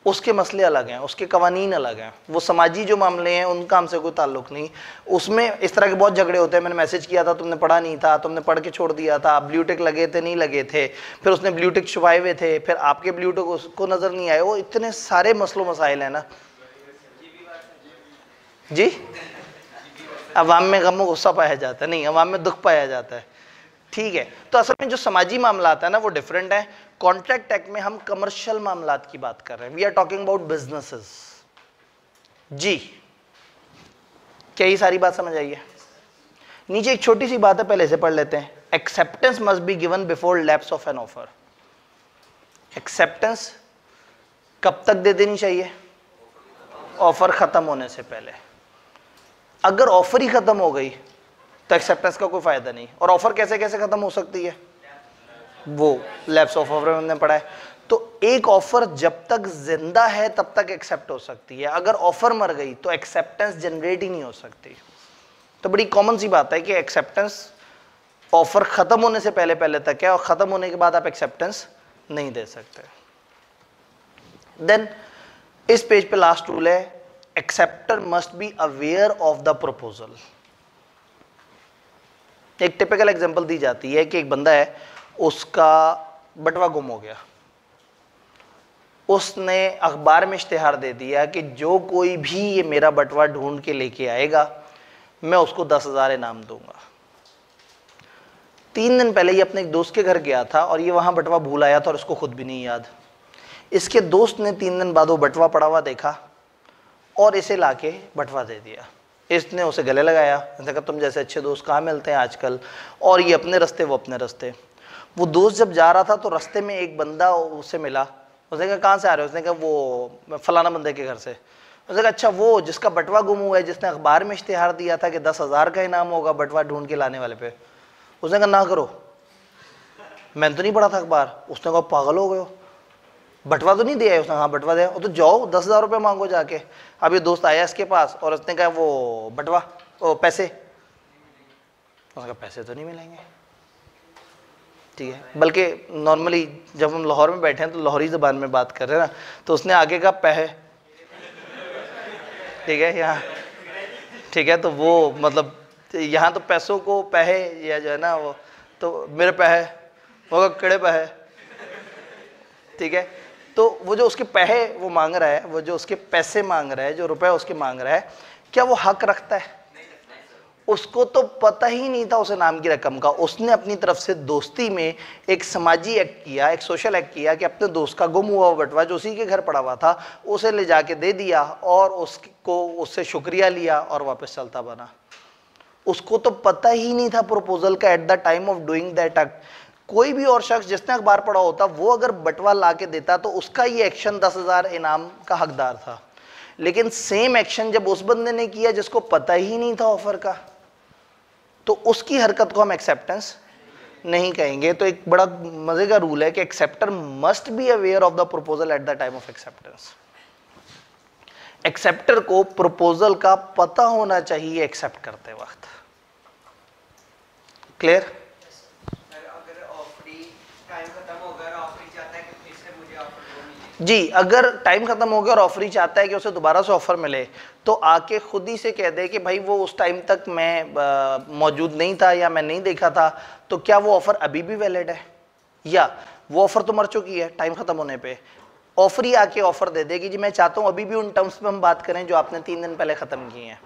उसके मसले अलग हैं, उसके कवानीन अलग हैं, वो समाजी जो मामले हैं उनका हमसे कोई ताल्लुक नहीं। उसमें इस तरह के बहुत झगड़े होते हैं, मैंने मैसेज किया था तुमने पढ़ा नहीं था, तुमने पढ़ के छोड़ दिया था, ब्लू टिक लगे थे नहीं लगे थे, फिर उसने ब्लू टिक छुपाए हुए थे, फिर आपके ब्लू टिक उसको नज़र नहीं आए, वो इतने सारे मसलो मसाइल हैं ना। जी, अवाम में गम गुस्सा पाया जाता है, नहीं अवाम में दुख पाया जाता है। ठीक है, तो असल में जो समाजी मामला है ना वो डिफरेंट है। कॉन्ट्रैक्ट एक्ट में हम कमर्शियल मामलात की बात कर रहे हैं, we are talking about businesses. जी, क्या ये सारी बात समझ आई है? नीचे एक छोटी सी बात है, पहले से पढ़ लेते हैं। Acceptance must be given before lapse of an offer. Acceptance कब तक दे देनी चाहिए? ऑफर खत्म होने से पहले। अगर ऑफर ही खत्म हो गई तो एक्सेप्टेंस का कोई फायदा नहीं। और ऑफर कैसे कैसे खत्म हो सकती है, वो लैप्स ऑफ ऑफर में हमने पढ़ा है। तो एक ऑफर जब तक जिंदा है तब तक एक्सेप्ट हो सकती है, अगर ऑफर मर गई तो एक्सेप्टेंस जनरेट ही नहीं हो सकती। तो बड़ी कॉमन सी बात है कि एक्सेप्टेंस ऑफर खत्म होने से पहले पहले तक है और खत्म होने के बाद आप एक्सेप्टेंस नहीं दे सकते। देन इस पेज पे लास्ट रूल है, acceptor must be aware of the proposal. एक टिपिकल एग्जांपल दी जाती है कि एक बंदा है, उसका बटवा गुम हो गया, उसने अखबार में इश्तिहार दे दिया कि जो कोई भी ये मेरा बटवा ढूंढ के लेके आएगा मैं उसको 10,000 इनाम दूंगा। 3 दिन पहले ये अपने एक दोस्त के घर गया था और ये वहां बटवा भूल आया था और उसको खुद भी नहीं याद। इसके दोस्त ने 3 दिन बाद वो बटवा पड़ा हुआ देखा और इसे लाके बटवा दे दिया। इसने उसे गले लगाया, उसने कहा तुम जैसे अच्छे दोस्त कहाँ मिलते हैं आजकल, और ये अपने रास्ते वो अपने रास्ते। वो दोस्त जब जा रहा था तो रास्ते में एक बंदा उससे मिला, उसने कहा कहाँ से आ रहे हो? उसने कहा वो फलाना बंदे के घर से। उसने कहा अच्छा वो जिसका बटवा गुम हुआ है, जिसने अखबार में इश्तिहार दिया था कि 10,000 का इनाम होगा बटवा ढूंढ के लाने वाले पे। उसने कहा ना करो, मैंने तो नहीं पढ़ा था अखबार। उसने कहा पागल हो गए हो, बटवा तो नहीं दिया है? उसने हाँ बटवा दिया। तो जाओ 10,000 रुपये मांगो जाके। अब ये दोस्त आया इसके पास और उसने कहा वो बटवा वो पैसे, उसने कहा पैसे तो नहीं मिलेंगे। ठीक है, बल्कि नॉर्मली जब हम लाहौर में बैठे हैं तो लाहौरी ज़बान में बात कर रहे हैं ना, तो उसने आगे कहा पैसे। ठीक है, यहाँ ठीक है, तो वो मतलब यहाँ तो पैसों को पैसे या जो है ना वो, तो मेरे पैसे, वो कड़े पैसे। ठीक है, तो वो जो उसके पैसे वो मांग रहा है, वो जो उसके पैसे मांग रहा है, जो रुपए उसके मांग रहा है, क्या वो हक रखता है? उसको तो पता ही नहीं था उस इनाम की रकम का। उसने अपनी तरफ से दोस्ती में एक समाजी एक्ट किया, एक सोशल एक्ट किया कि अपने दोस्त का गुम हुआ बटवा जो उसी के घर पड़ा हुआ था उसे ले जाके दे दिया और उसको उससे शुक्रिया लिया और वापस चलता बना। उसको तो पता ही नहीं था प्रपोजल का at the time of doing that act. कोई भी और शख्स जिसने अखबार पढ़ा होता वो अगर बटवा ला के देता तो उसका ये एक्शन 10,000 इनाम का हकदार था। लेकिन सेम एक्शन जब उस बंदे ने किया जिसको पता ही नहीं था ऑफर का, तो उसकी हरकत को हम एक्सेप्टेंस नहीं कहेंगे। तो एक बड़ा मजे का रूल है कि acceptor must be aware of the proposal at the time of acceptance. Acceptor को प्रपोजल का पता होना चाहिए एक्सेप्ट करते वक्त। क्लियर? अगर जी, अगर टाइम खत्म हो गया और ऑफरी चाहता है कि उसे दोबारा से ऑफर मिले, तो आके खुद ही से कह दे कि भाई वो उस टाइम तक मैं मौजूद नहीं था या मैं नहीं देखा था, तो क्या वो ऑफर अभी भी वैलिड है, या वो ऑफर तो मर चुकी है टाइम खत्म होने पे। ऑफरी आके ऑफर दे दे कि जी मैं चाहता हूँ अभी भी उन टर्म्स पे हम बात करें जो आपने 3 दिन पहले खत्म किए हैं।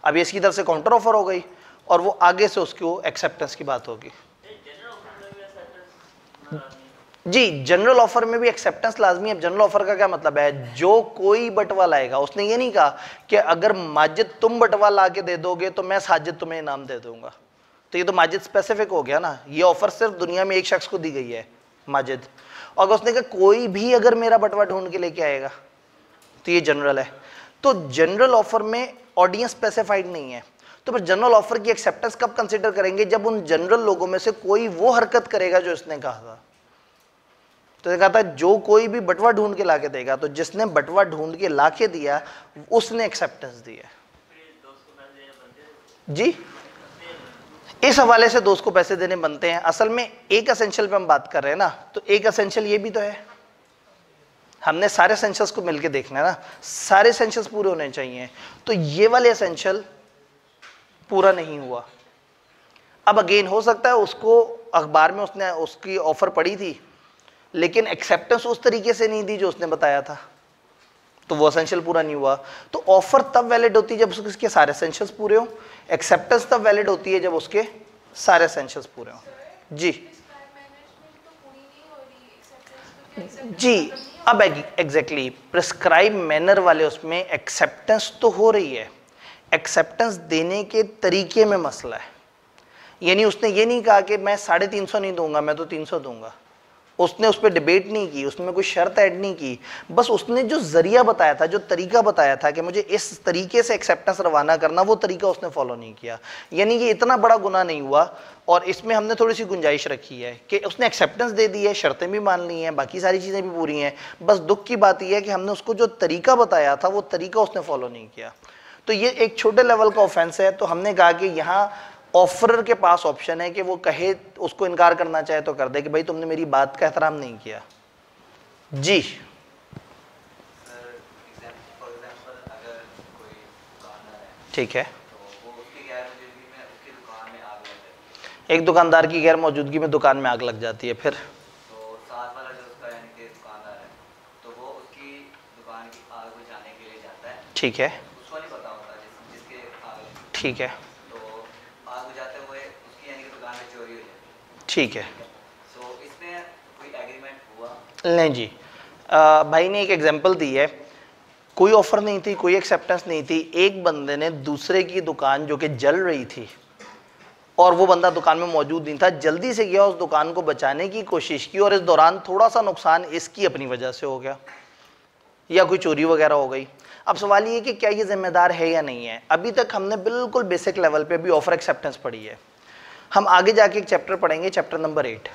अब ये इसकी तरफ से काउंटर ऑफर हो गई और वो आगे से उसको एक्सेप्टेंस की बात होगी। जी, जनरल ऑफर में भी एक्सेप्टेंस लाजमी है। अब जनरल ऑफर का क्या मतलब है, जो कोई बटवा लाएगा, उसने ये नहीं कहा कि अगर माजिद तुम बटवा ला के दे दोगे तो मैं साजिद तुम्हें इनाम दे दूंगा, तो ये तो माजिद स्पेसिफिक हो गया ना। ये ऑफर सिर्फ दुनिया में एक शख्स को दी गई है, माजिद। और उसने कहा कोई भी अगर मेरा बटवा ढूंढ के लेके आएगा, तो ये जनरल है। तो जनरल ऑफर में ऑडियंस स्पेसिफाइड नहीं है, तो फिर जनरल ऑफर की एक्सेप्टेंस कब कंसिडर करेंगे, जब उन जनरल लोगों में से कोई वो हरकत करेगा जो इसने कहा था। तो कहा था जो कोई भी बटवा ढूंढ के लाके देगा, तो जिसने बटवा ढूंढ के लाके दिया उसने एक्सेप्टेंस दी है। जी, इस हवाले से दोस्त को पैसे देने बनते हैं। असल में एक एसेंशियल पे हम बात कर रहे हैं ना, तो एक एसेंशियल ये भी तो है, हमने सारे एसेंशियल्स को मिलके देखना है ना, सारे एसेंशियल्स पूरे होने चाहिए। तो ये वाले एसेंशियल पूरा नहीं हुआ। अब अगेन हो सकता है उसको अखबार में उसने उसकी ऑफर पड़ी थी, लेकिन एक्सेप्टेंस उस तरीके से नहीं दी जो उसने बताया था, तो वो एसेंशियल पूरा नहीं हुआ। तो ऑफर तब वैलिड होती है जब उसके सारे एसेंशियल्स पूरे हो, एक्सेप्टेंस तब वैलिड होती है जब उसके सारे एसेंशियल्स पूरे हो। जी जी, अब एग्जैक्टली प्रिस्क्राइब मैनर वाले उसमें एक्सेप्टेंस तो हो रही है, एक्सेप्टेंस देने के तरीके में मसला है। यानी उसने ये नहीं कहा कि मैं 350 नहीं दूंगा, मैं तो 300 दूंगा। उसने उस पर डिबेट नहीं की, उसमें कोई शर्त ऐड नहीं की, बस उसने जो जरिया बताया था, जो तरीका बताया था कि मुझे इस तरीके से एक्सेप्टेंस रवाना करना, वो तरीका उसने फॉलो नहीं किया। यानी ये इतना बड़ा गुनाह नहीं हुआ। और इसमें हमने थोड़ी सी गुंजाइश रखी है कि उसने एक्सेप्टेंस दे दी है, शर्तें भी मान ली हैं, बाकी सारी चीज़ें भी पूरी हैं, बस दुख की बात यह है कि हमने उसको जो तरीका बताया था वो तरीका उसने फॉलो नहीं किया। तो ये एक छोटे लेवल का ऑफेंस है। तो हमने कहा कि यहाँ ऑफरर के पास ऑप्शन है कि वो कहे, उसको इनकार करना चाहे तो कर दे कि भाई तुमने मेरी बात का एहतराम नहीं किया। जी ठीक है, एक दुकानदार की गैर मौजूदगी में दुकान में आग लग जाती है, फिर तो साथ वाला जो उसका यानी कि दुकानदार है, तो वो उसकी दुकान की आग बुझाने के लिए जाता है। ठीक है, उसको नहीं पता होता जिसके आग लगी। ठीक है, तो आग बुझाते हुए उसकी यानी कि दुकान में चोरी हो जाती है। ठीक है। सो इसमें कोई एग्रीमेंट हुआ नहीं जी, भाई ने एक एग्जांपल दी है, कोई ऑफर नहीं थी, कोई एक्सेप्टेंस नहीं थी। एक बंदे ने दूसरे की दुकान जो कि जल रही थी और वो बंदा दुकान में मौजूद नहीं था, जल्दी से गया, उस दुकान को बचाने की कोशिश की और इस दौरान थोड़ा सा नुकसान इसकी अपनी वजह से हो गया या कोई चोरी वगैरह हो गई। अब सवाल ये कि क्या ये जिम्मेदार है या नहीं है। अभी तक हमने बिल्कुल बेसिक लेवल पे भी ऑफर एक्सेप्टेंस पढ़ी है। हम आगे जाके एक चैप्टर पढ़ेंगे, चैप्टर नंबर 8,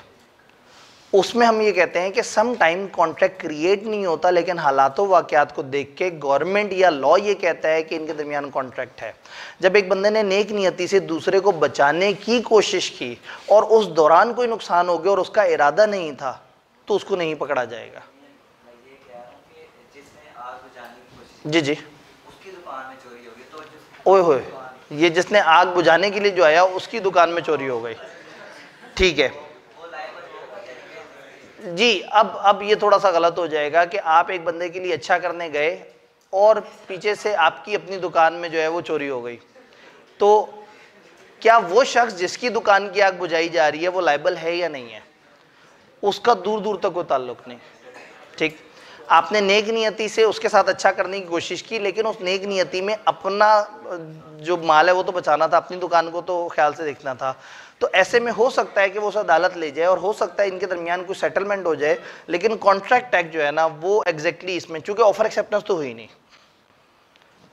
उसमें हम ये कहते हैं कि सम टाइम कॉन्ट्रैक्ट क्रिएट नहीं होता, लेकिन हालातों वाक़यात को देख के गवर्नमेंट या लॉ ये कहता है कि इनके दरमियान कॉन्ट्रैक्ट है। जब एक बंदे ने नेक नियति से दूसरे को बचाने की कोशिश की और उस दौरान कोई नुकसान हो गया और उसका इरादा नहीं था, तो उसको नहीं पकड़ा जाएगा। मैं ये कह रहा हूँ कि जिसने आग बुझाने की कोशिश जी जी, उसकी दुकान में चोरी हो गई, तो ओए होए, ये जिसने आग बुझाने के लिए जो आया उसकी दुकान में चोरी हो गई। ठीक है जी। अब ये थोड़ा सा गलत हो जाएगा कि आप एक बंदे के लिए अच्छा करने गए और पीछे से आपकी अपनी दुकान में जो है वो चोरी हो गई, तो क्या वो शख्स जिसकी दुकान की आग बुझाई जा रही है वो लायबल है या नहीं है, उसका दूर दूर तक कोई ताल्लुक नहीं। ठीक, आपने नेक नियति से उसके साथ अच्छा करने की कोशिश की, लेकिन उस नेक नियति में अपना जो माल है वो तो बचाना था, अपनी दुकान को तो ख्याल से देखना था। तो ऐसे में हो सकता है कि वो उसे अदालत ले जाए और हो सकता है इनके दरमियान कोई सेटलमेंट हो जाए, लेकिन कॉन्ट्रैक्ट एक्ट जो है ना वो एग्जैक्टली इसमें, चूंकि ऑफर एक्सेप्टेंस तो हुई नहीं,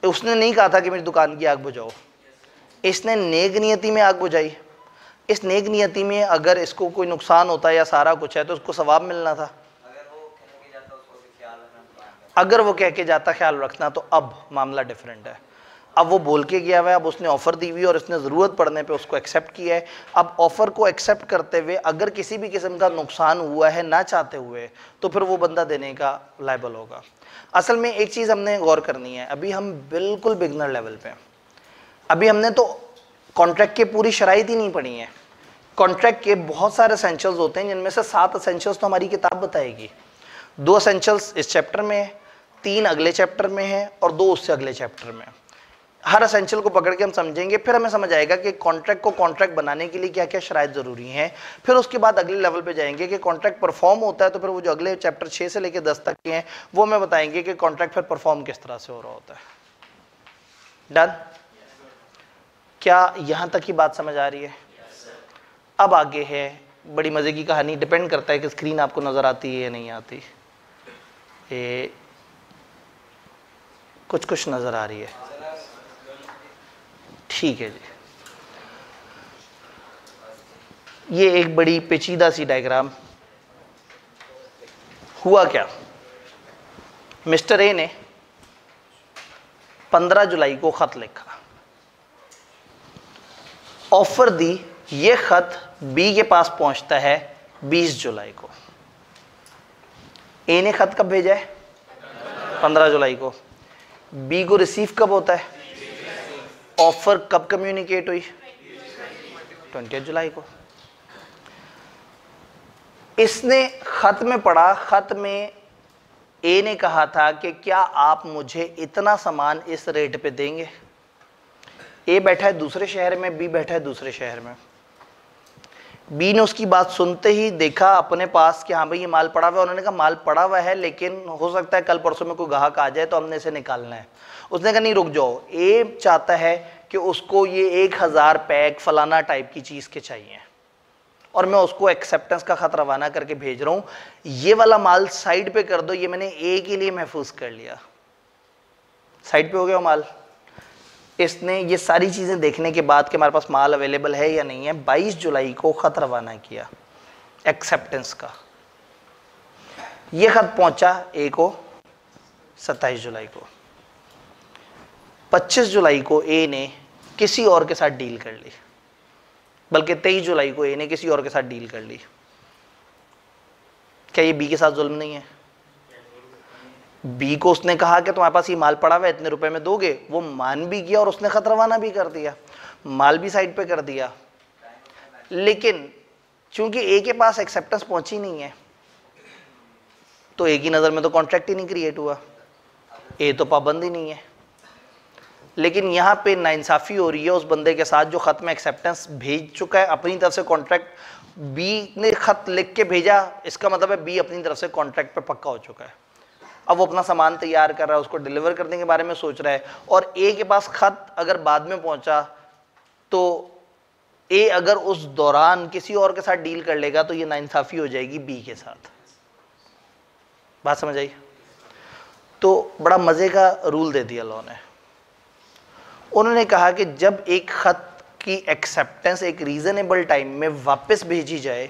उसने नहीं कहा था कि मेरी दुकान की आग बुझाओ, इसने नेक नियति में आग बुझाई। इस नेक नियति में अगर इसको कोई नुकसान होता है या सारा कुछ है तो उसको सवाब मिलना था। अगर वो कह के जाता ख्याल रखना, तो अब मामला डिफरेंट है। अब वो बोल के गया हुआ है, अब उसने ऑफर दी हुई और उसने ज़रूरत पड़ने पे उसको एक्सेप्ट किया है। अब ऑफर को एक्सेप्ट करते हुए अगर किसी भी किस्म का नुकसान हुआ है ना चाहते हुए, तो फिर वो बंदा देने का लायबल होगा। असल में एक चीज़ हमने गौर करनी है, अभी हम बिल्कुल बिगनर लेवल पे हैं। अभी हमने तो कॉन्ट्रैक्ट की पूरी शराइत ही नहीं पढ़ी है। कॉन्ट्रैक्ट के बहुत सारे एसेंशियल्स होते हैं, जिनमें से 7 एसेंशियल्स तो हमारी किताब बताएगी। 2 एसेंशियल्स इस चैप्टर में है, 3 अगले चैप्टर में है और 2 उससे अगले चैप्टर में। हर एसेंशियल को पकड़ के हम समझेंगे, फिर हमें समझ आएगा कि कॉन्ट्रैक्ट को कॉन्ट्रैक्ट बनाने के लिए क्या क्या शराइत ज़रूरी हैं। फिर उसके बाद अगले लेवल पे जाएंगे कि कॉन्ट्रैक्ट परफॉर्म होता है, तो फिर वो जो अगले चैप्टर 6 से लेकर 10 तक के हैं वो हमें बताएंगे कि कॉन्ट्रैक्ट फिर परफॉर्म किस तरह से हो रहा होता है। डन? क्या यहाँ तक की बात समझ आ रही है? अब आगे है बड़ी मज़े की कहानी। डिपेंड करता है कि स्क्रीन आपको नज़र आती है या नहीं आती। ये कुछ कुछ नज़र आ रही है, ठीक है जी। ये एक बड़ी पेचीदा सी डायग्राम। हुआ क्या, मिस्टर ए ने 15 जुलाई को खत लिखा, ऑफर दी। ये खत बी के पास पहुंचता है 20 जुलाई को। ए ने खत कब भेजा है? 15 जुलाई को। बी को रिसीव कब होता है? ऑफर कब कम्युनिकेट हुई? 20 जुलाई को। इसने खत में पढ़ा, खत में ए ने कहा था कि क्या आप मुझे इतना सामान इस रेट पे देंगे। ए बैठा है दूसरे शहर में, बी बैठा है दूसरे शहर में। बी ने उसकी बात सुनते ही देखा अपने पास कि हाँ भाई ये माल पड़ा हुआ है। उन्होंने कहा माल पड़ा हुआ है लेकिन हो सकता है कल परसों में कोई ग्राहक आ जाए तो हमने इसे निकालना है। उसने कहा नहीं रुक जाओ, ए चाहता है कि उसको ये 1000 पैक फलाना टाइप की चीज़ के चाहिए और मैं उसको एक्सेप्टेंस का खत रवाना करके भेज रहा हूँ। ये वाला माल साइड पे कर दो, ये मैंने ए के लिए महफूज कर लिया। साइड पे हो गया वो माल। इसने ये सारी चीज़ें देखने के बाद कि हमारे पास माल अवेलेबल है या नहीं है, 22 जुलाई को खत रवाना किया एक्सेप्टेंस का। ये खत पहुंचा ए को 27 जुलाई को। 25 जुलाई को ए ने किसी और के साथ डील कर ली, बल्कि 23 जुलाई को ए ने किसी और के साथ डील कर ली। क्या ये बी के साथ जुल्म नहीं है? बी को उसने कहा कि तुम्हारे पास ये माल पड़ा हुआ है, इतने रुपए में दोगे। वो मान भी गया और उसने खत रवाना भी कर दिया, माल भी साइड पे कर दिया। लेकिन चूंकि ए के पास एक्सेप्टेंस पहुंची नहीं है तो ए की नज़र में तो कॉन्ट्रैक्ट ही नहीं क्रिएट हुआ, ए तो पाबंद ही नहीं है। लेकिन यहाँ पे नाइंसाफ़ी हो रही है उस बंदे के साथ जो खत में एक्सेप्टेंस भेज चुका है अपनी तरफ से। कॉन्ट्रैक्ट बी ने खत लिख के भेजा, इसका मतलब है बी अपनी तरफ से कॉन्ट्रैक्ट पे पक्का हो चुका है। अब वो अपना सामान तैयार कर रहा है, उसको डिलीवर करने के बारे में सोच रहा है। और ए के पास खत अगर बाद में पहुंचा तो ए अगर उस दौरान किसी और के साथ डील कर लेगा तो ये नाइंसाफ़ी हो जाएगी बी के साथ। बात समझ आई? तो बड़ा मज़े का रूल दे दिया लॉ ने। उन्होंने कहा कि जब एक खत की एक्सेप्टेंस एक रीजनेबल टाइम में वापस भेजी जाए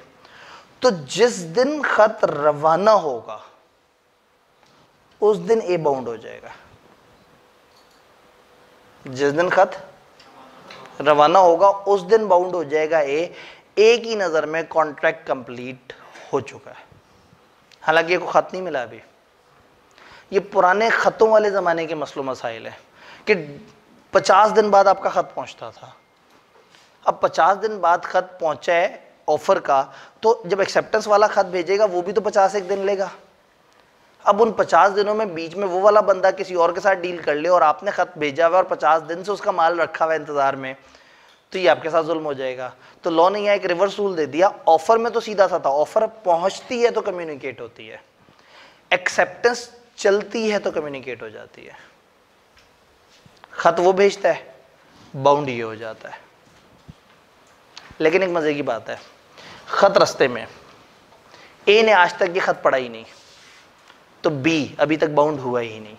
तो जिस दिन खत रवाना होगा उस दिन ए बाउंड हो जाएगा। जिस दिन खत रवाना होगा उस दिन बाउंड हो जाएगा ए की नज़र में कॉन्ट्रैक्ट कंप्लीट हो चुका है। हालांकि को खत नहीं मिला अभी। ये पुराने खतों वाले ज़माने के मसलो मसाइल है कि 50 दिन बाद आपका ख़त पहुंचता था। अब 50 दिन बाद ख़त पहुंचा है ऑफ़र का, तो जब एक्सेप्टेंस वाला ख़त भेजेगा वो भी तो 51 दिन लेगा। अब उन 50 दिनों में बीच में वो वाला बंदा किसी और के साथ डील कर ले और आपने ख़त भेजा हुआ और 50 दिन से उसका माल रखा हुआ है इंतज़ार में, तो ये आपके साथ जुल्म हो जाएगा। तो लॉ ने यहाँ एक रिवर्स रूल दे दिया। ऑफ़र में तो सीधा सा था, ऑफ़र पहुँचती है तो कम्युनिकेट होती है, एक्सेप्टेंस चलती है तो कम्युनिकेट हो जाती है। खत वो भेजता है, बाउंड ये हो जाता है। लेकिन एक मजे की बात है, खत रास्ते में ए ने आज तक ये खत पढ़ा ही नहीं, तो बी अभी तक बाउंड हुआ ही नहीं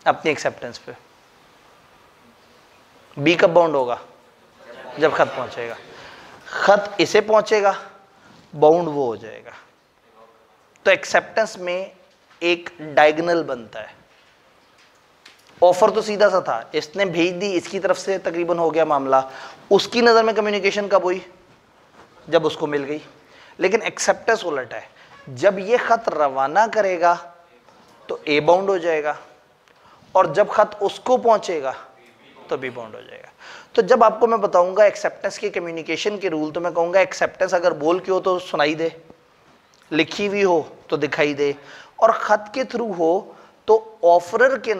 अपनी एक्सेप्टेंस पे। बी कब बाउंड होगा? जब खत पहुंचेगा। खत इसे पहुंचेगा, बाउंड वो हो जाएगा। तो एक्सेप्टेंस में एक डायगोनल बनता है। ऑफर तो सीधा सा था, इसने भेज दी, इसकी तरफ से तकरीबन हो गया मामला। उसकी नज़र में कम्युनिकेशन कब हुई? जब उसको मिल गई। लेकिन एक्सेप्टेंस उलट है, जब ये खत रवाना करेगा तो ए बाउंड हो जाएगा, और जब खत उसको पहुंचेगा तो बी बाउंड हो जाएगा। तो जब आपको मैं बताऊंगा एक्सेप्टेंस के कम्युनिकेशन के रूल, तो मैं कहूंगा एक्सेप्टेंस अगर बोल के हो तो सुनाई दे, लिखी हुई हो तो दिखाई दे, और खत के थ्रू हो तो ऑफरर के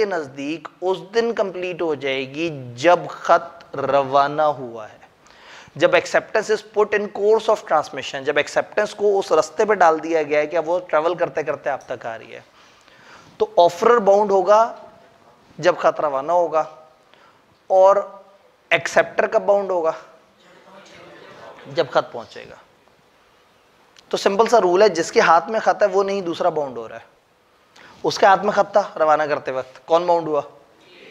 नजदीक उस दिन कंप्लीट हो जाएगी जब खत रवाना हुआ है, जब acceptance is put in course of transmission, जब एक्सेप्टेंस को उस रास्ते पे डाल दिया गया है कि अब वो ट्रेवल करते करते आप तक आ रही है। तो ऑफरर बाउंड होगा जब खत रवाना होगा, और एक्सेप्टर कब बाउंड होगा? जब खत पहुंचेगा। तो सिंपल सा रूल है, जिसके हाथ में खत है वो नहीं दूसरा बाउंड हो रहा है। उसके हाथ में खत था रवाना करते वक्त, कौन बाउंड हुआ?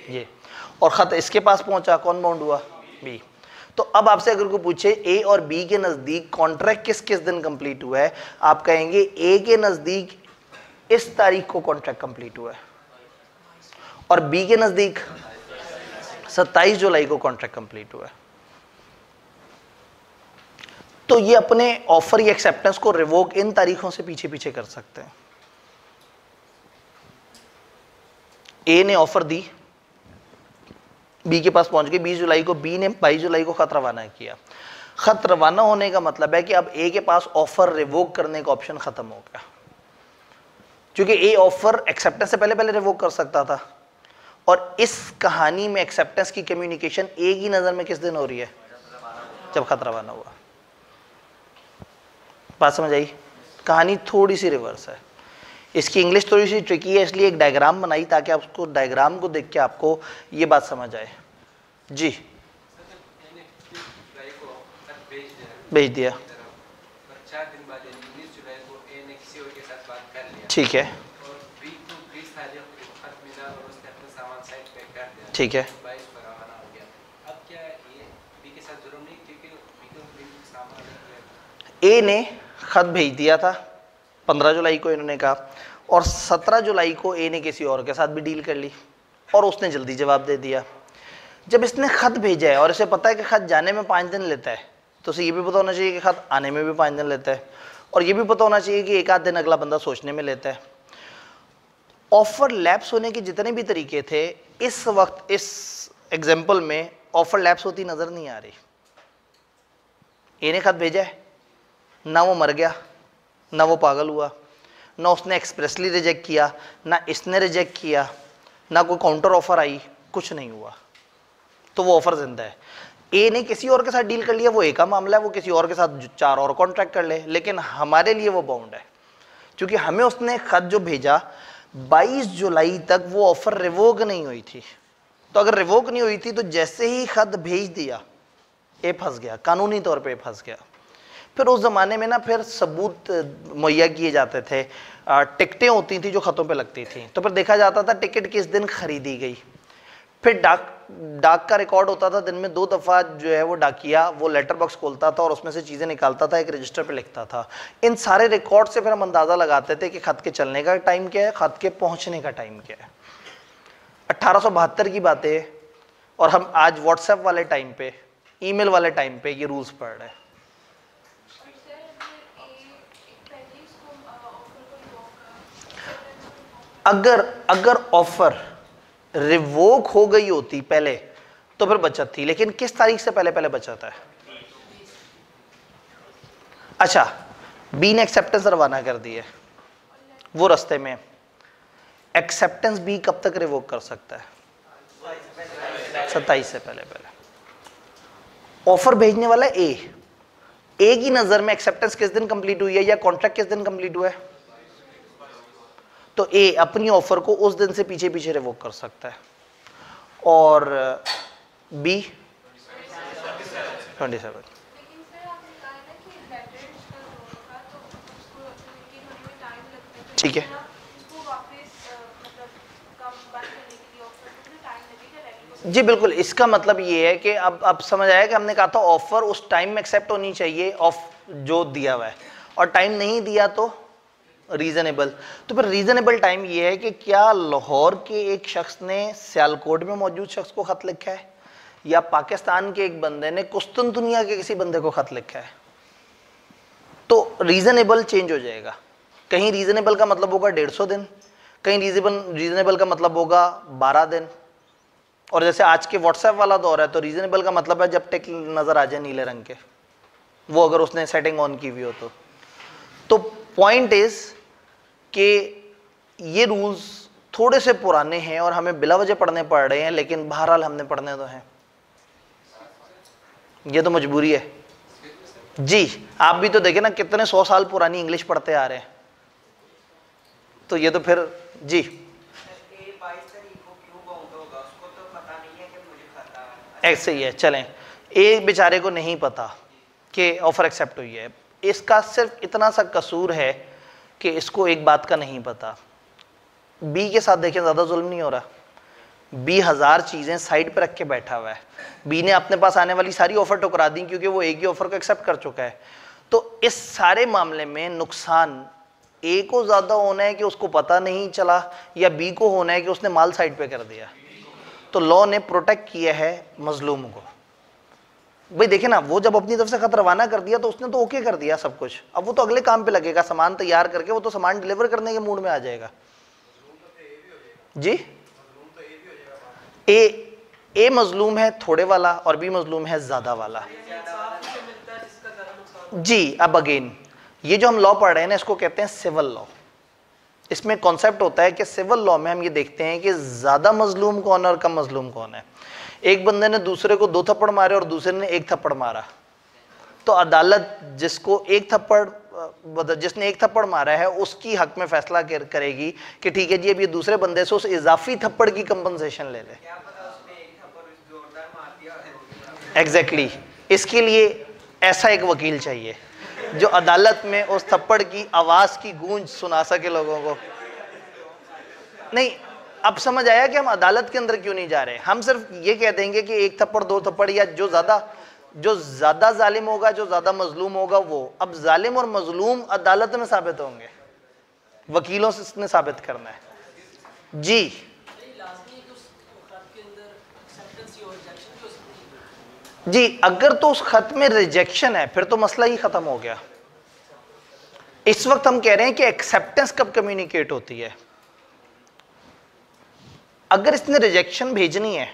ये। और खत इसके पास पहुंचा, कौन बाउंड हुआ? बी। तो अब आपसे अगर कोई पूछे ए और बी के नजदीक कॉन्ट्रैक्ट किस किस दिन कंप्लीट हुआ है, आप कहेंगे ए के नजदीक इस तारीख को कॉन्ट्रैक्ट कंप्लीट हुआ है, और बी के नजदीक 27 जुलाई को कॉन्ट्रैक्ट कंप्लीट हुआ है। तो ये अपने ऑफर या एक्सेप्टेंस को रिवोक इन तारीखों से पीछे पीछे कर सकते हैं। ए ने ऑफर दी, बी के पास पहुंच गई 20 जुलाई को, बी ने 22 जुलाई को खत रवाना किया। खत रवाना होने का मतलब है कि अब ए के पास ऑफर रिवोक करने का ऑप्शन खत्म हो गया, क्योंकि ए ऑफर एक्सेप्टेंस से पहले पहले रिवोक कर सकता था। और इस कहानी में एक्सेप्टेंस की कम्युनिकेशन ए की नजर में किस दिन हो रही है? जब खत रवाना हुआ। बात समझ आई? कहानी थोड़ी सी रिवर्स है। इसकी इंग्लिश थोड़ी सी ट्रिकी है, इसलिए एक डायग्राम बनाई ताकि आप उसको डायग्राम को देख के आपको ये बात समझ आए। जी, भेज दिया, ठीक है, ठीक है। ए ने खत भेज दिया था 15 जुलाई को इन्होंने कहा, और 17 जुलाई को ए ने किसी और के साथ भी डील कर ली, और उसने जल्दी जवाब दे दिया। जब इसने खत भेजा है और इसे पता है कि खत जाने में 5 दिन लेता है, तो उसे ये भी पता होना चाहिए कि खत आने में भी 5 दिन लेता है, और ये भी पता होना चाहिए कि एक आध दिन अगला बंदा सोचने में लेता है। ऑफर लैप्स होने के जितने भी तरीके थे, इस वक्त इस एग्जाम्पल में ऑफर लैप्स होती नजर नहीं आ रही। ए ने खत भेजा है, ना वो मर गया, ना वो पागल हुआ, ना उसने एक्सप्रेसली रिजेक्ट किया, ना इसने रिजेक्ट किया, ना कोई काउंटर ऑफर आई, कुछ नहीं हुआ, तो वो ऑफर जिंदा है। ए ने किसी और के साथ डील कर लिया, वो ए का मामला है, वो किसी और के साथ 4 और कॉन्ट्रैक्ट कर ले, लेकिन हमारे लिए वो बाउंड है, क्योंकि हमें उसने खत जो भेजा 22 जुलाई तक वो ऑफर रिवोक नहीं हुई थी। तो अगर रिवोक नहीं हुई थी तो जैसे ही खत भेज दिया ए फंस गया, कानूनी तौर पे फंस गया। फिर उस ज़माने में ना फिर सबूत मुहैया किए जाते थे, टिकटें होती थी जो ख़तों पे लगती थी, तो फिर देखा जाता था टिकट किस दिन खरीदी गई। फिर डाक का रिकॉर्ड होता था, दिन में 2 दफ़ा जो है वो डाकिया वो लेटर बॉक्स खोलता था और उसमें से चीज़ें निकालता था, एक रजिस्टर पे लिखता था। इन सारे रिकॉर्ड से फिर हम अंदाज़ा लगाते थे कि ख़त के चलने का टाइम क्या है, ख़त के पहुँचने का टाइम क्या है। 1872 की बात है, और हम आज व्हाट्सएप वाले टाइम पे, ईमेल वाले टाइम पे ये रूल्स पढ़ रहे हैं। अगर ऑफर रिवोक हो गई होती पहले तो फिर बचत थी, लेकिन किस तारीख से पहले पहले बचत है? अच्छा, बी ने एक्सेप्टेंस रवाना कर दी है, वो रास्ते में, एक्सेप्टेंस बी कब तक रिवोक कर सकता है? 27 से पहले पहले। ऑफर भेजने वाला ए की नजर में एक्सेप्टेंस किस दिन कंप्लीट हुई है या कॉन्ट्रैक्ट किस दिन कंप्लीट हुआ है? तो ए अपनी ऑफर को उस दिन से पीछे पीछे रिवोक कर सकता है, और बी 27। ठीक है, जी बिल्कुल। इसका मतलब ये है कि अब समझ आया कि हमने कहा था ऑफर उस टाइम में एक्सेप्ट होनी चाहिए ऑफ जो दिया हुआ है, और टाइम नहीं दिया तो रीजनेबल। तो फिर रीजनेबल टाइम ये है कि क्या लाहौर के एक शख्स ने सियालकोट में मौजूद शख्स को खत लिखा है, या पाकिस्तान के एक बंदे ने कुस्तुनतुनिया के किसी बंदे को खत लिखा है। तो रीजनेबल चेंज हो जाएगा। कहीं रीजनेबल का मतलब होगा 150 दिन, कहीं रीजनेबल का मतलब होगा 12 दिन। और जैसे आज के व्हाट्सएप वाला दौर है, तो रीजनेबल का मतलब है जब टिक नजर आ जाए नीले रंग के, वो अगर उसने सेटिंग ऑन की हुई हो तो पॉइंट इज कि ये रूल्स थोड़े से पुराने हैं और हमें बिला वजह पढ़ने पड़ रहे हैं, लेकिन बहरहाल हमने पढ़ने तो हैं, ये तो मजबूरी है जी। आप भी तो देखें ना, कितने 100 साल पुरानी इंग्लिश पढ़ते आ रहे हैं, तो ये तो फिर जी ऐसे ही है। चलें, एक बेचारे को नहीं पता कि ऑफर एक्सेप्ट हुई है, इसका सिर्फ इतना सा कसूर है कि इसको एक बात का नहीं पता। बी के साथ देखें, ज़्यादा जुल्म नहीं हो रहा। बी 1000 चीज़ें साइड पर रख के बैठा हुआ है। बी ने अपने पास आने वाली सारी ऑफर टुकरा दी क्योंकि वो एक ही ऑफर को एक्सेप्ट कर चुका है। तो इस सारे मामले में नुकसान ए को ज़्यादा होना है कि उसको पता नहीं चला, या बी को होना है कि उसने माल साइड पे कर दिया। तो लॉ ने प्रोटेक्ट किया है मजलूम को। भाई देखे ना, वो जब अपनी तरफ से खत रवाना कर दिया तो उसने तो ओके कर दिया सब कुछ, अब वो तो अगले काम पे लगेगा, सामान तैयार करके वो तो सामान डिलीवर करने के मूड में आ जाएगा जी। ए मजलूम है थोड़े वाला और बी मजलूम है ज्यादा वाला जी। अब अगेन ये जो हम लॉ पढ़ रहे हैं ना, इसको कहते हैं सिविल लॉ। इसमें कॉन्सेप्ट होता है कि सिविल लॉ में हम ये देखते हैं कि ज्यादा मजलूम कौन है और कम मजलूम कौन है। एक बंदे ने दूसरे को 2 थप्पड़ मारे और दूसरे ने 1 थप्पड़ मारा, तो अदालत जिसने एक थप्पड़ मारा है उसकी हक में फैसला करेगी कि ठीक है जी, अब ये दूसरे बंदे से उस इजाफी थप्पड़ की कंपनसेशन ले ले। एग्जैक्टली इसके लिए ऐसा एक वकील चाहिए जो अदालत में उस थप्पड़ की आवाज की गूंज सुना सके लोगों को। नहीं, अब समझ आया कि हम अदालत के अंदर क्यों नहीं जा रहे। हम सिर्फ ये कह देंगे कि 1 थप्पड़ 2 थप्पड़, या जो ज्यादा जालिम होगा, जो ज्यादा मजलूम होगा वो। अब जालिम और मजलूम अदालत में साबित होंगे, वकीलों से इसने साबित करना है जी। जी अगर तो उस खत में रिजेक्शन है फिर तो मसला ही खत्म हो गया। इस वक्त हम कह रहे हैं कि एक्सेप्टेंस कब कम्युनिकेट होती है। अगर इसने रिजेक्शन भेजनी है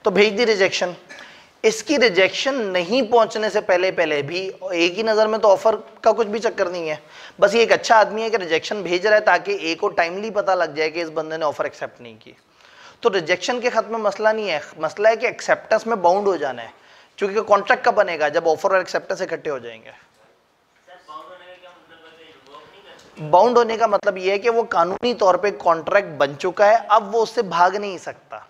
तो भेज दी रिजेक्शन। इसकी रिजेक्शन नहीं पहुंचने से पहले भी एक ही नज़र में तो ऑफर का कुछ भी चक्कर नहीं है, बस ये एक अच्छा आदमी है कि रिजेक्शन भेज रहा है ताकि ए को टाइमली पता लग जाए कि इस बंदे ने ऑफर एक्सेप्ट नहीं की। तो रिजेक्शन के खत में मसला नहीं है, मसला है कि एक्सेप्टेंस में बाउंड हो जाना है। चूंकि कॉन्ट्रैक्ट कब बनेगा, जब ऑफर और एक्सेप्टेंस इकट्ठे हो जाएंगे। बाउंड होने का मतलब यह है कि वो कानूनी तौर पे कॉन्ट्रैक्ट बन चुका है, अब वो उससे भाग नहीं सकता।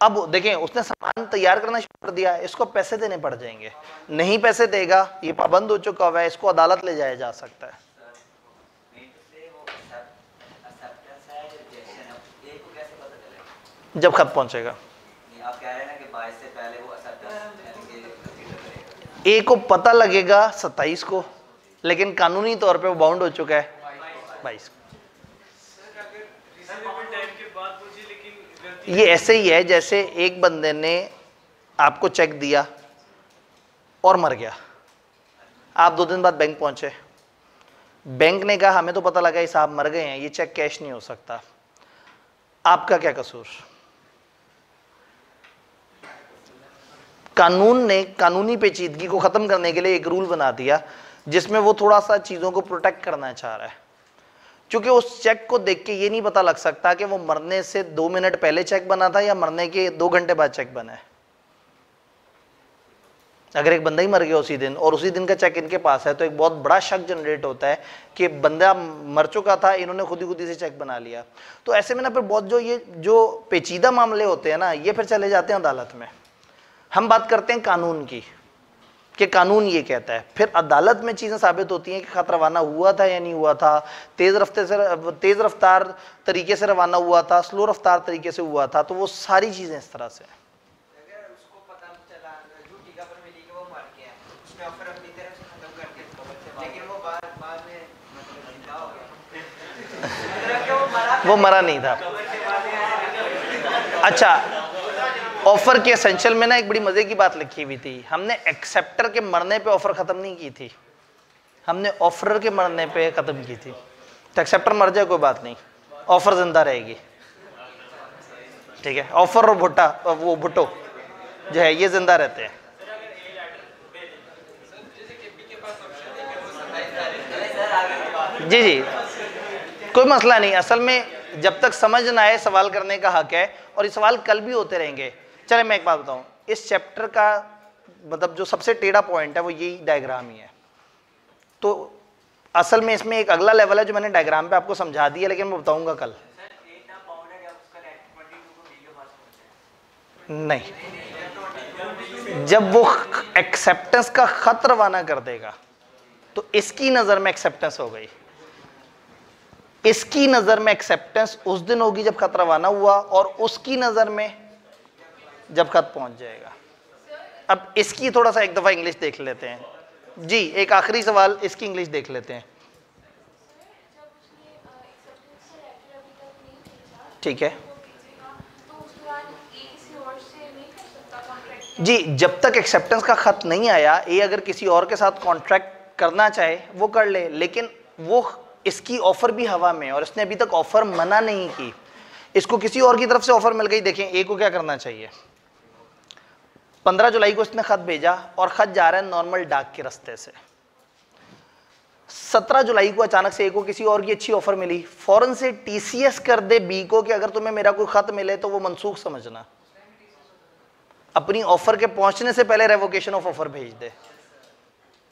अब देखें, उसने सामान तैयार करना शुरू कर दिया, इसको पैसे देने पड़ जाएंगे, नहीं पैसे देगा, ये पाबंद हो चुका हुआ है, इसको अदालत ले जाया जा सकता है। जब खत पहुंचेगा आप कह रहे हैं ना कि 22 से पहले वो ए को पता लगेगा 27 को, लेकिन कानूनी तौर पे वो बाउंड हो चुका है 22 को। ये ऐसे ही है जैसे एक बंदे ने आपको चेक दिया और मर गया, आप 2 दिन बाद बैंक पहुंचे, बैंक ने कहा हमें तो पता लगा ये साहब मर गए हैं, ये चेक कैश नहीं हो सकता, आपका क्या कसूर। कानून ने कानूनी पेचीदगी को खत्म करने के लिए एक रूल बना दिया जिसमें वो थोड़ा सा चीजों को प्रोटेक्ट करना चाह रहा है। क्योंकि उस चेक को देख के ये नहीं पता लग सकता कि वो मरने से 2 मिनट पहले चेक बना था या मरने के 2 घंटे बाद चेक बना है। अगर एक बंदा ही मर गया उसी दिन और उसी दिन का चेक इनके पास है तो एक बहुत बड़ा शक जनरेट होता है कि बंदा मर चुका था, इन्होंने खुद ही से चेक बना लिया। तो ऐसे में ना फिर बहुत जो पेचीदा मामले होते हैं ना, ये फिर चले जाते हैं अदालत में। हम बात करते हैं कानून की कि कानून ये कहता है, फिर अदालत में चीज़ें साबित होती हैं कि खत रवाना हुआ था या नहीं हुआ था, तेज़ रफ्तार तरीके से रवाना हुआ था, स्लो रफ्तार तरीके से हुआ था, तो वो सारी चीज़ें इस तरह से। अगर उसको पता चला झूठी खबर मिली कि वो मर गया, उसने ऑफर अपनी तरफ से खत्म कर दिया, लेकिन वो बाद में मतलब जिंदा हो गया, वो मरा नहीं था। अच्छा, ऑफर के एसेंशियल में ना एक बड़ी मजे की बात लिखी हुई थी, हमने एक्सेप्टर के मरने पे ऑफर खत्म नहीं की थी, हमने ऑफरर के मरने पे खत्म की थी। तो एक्सेप्टर मर जाए कोई बात नहीं, ऑफर जिंदा रहेगी, ठीक है। ऑफर और भुट्टा, वो भुट्टो जो है ये जिंदा रहते हैं। जी जी, कोई मसला नहीं, असल में जब तक समझ ना आए सवाल करने का हक है, और ये सवाल कल भी होते रहेंगे। चले मैं एक बात बताऊं, इस चैप्टर का मतलब जो सबसे टेढ़ा पॉइंट है वो यही डायग्राम ही है। तो असल में इसमें एक अगला लेवल है जो मैंने डायग्राम पे आपको समझा दिया, लेकिन मैं बताऊंगा कल। नहीं, जब वो एक्सेप्टेंस का खत रवाना कर देगा तो इसकी नजर में एक्सेप्टेंस हो गई, इसकी नजर में एक्सेप्टेंस उस दिन होगी जब खत रवाना हुआ, और उसकी नजर में जब खत पहुंच जाएगा। अब इसकी थोड़ा सा एक दफा इंग्लिश देख लेते हैं जी, एक आखिरी सवाल, इसकी इंग्लिश देख लेते हैं, ठीक है जी। जब तक एक्सेप्टेंस का खत नहीं आया, ये अगर किसी और के साथ कॉन्ट्रैक्ट करना चाहे वो कर ले, लेकिन वो इसकी ऑफर भी हवा में, और इसने अभी तक ऑफर मना नहीं की, इसको किसी और की तरफ से ऑफर मिल गई। देखें ए को क्या करना चाहिए, 15 जुलाई को इसने खत भेजा और खत जा रहा है नॉर्मल डाक के रास्ते से। 17 जुलाई को अचानक से ए को किसी और की अच्छी ऑफर मिली, फौरन से टीसीएस कर दे बी को कि अगर तुम्हें मेरा कोई खत मिले तो वो मनसूख समझना, अपनी ऑफर के पहुंचने से पहले रेवोकेशन ऑफ ऑफर भेज दे।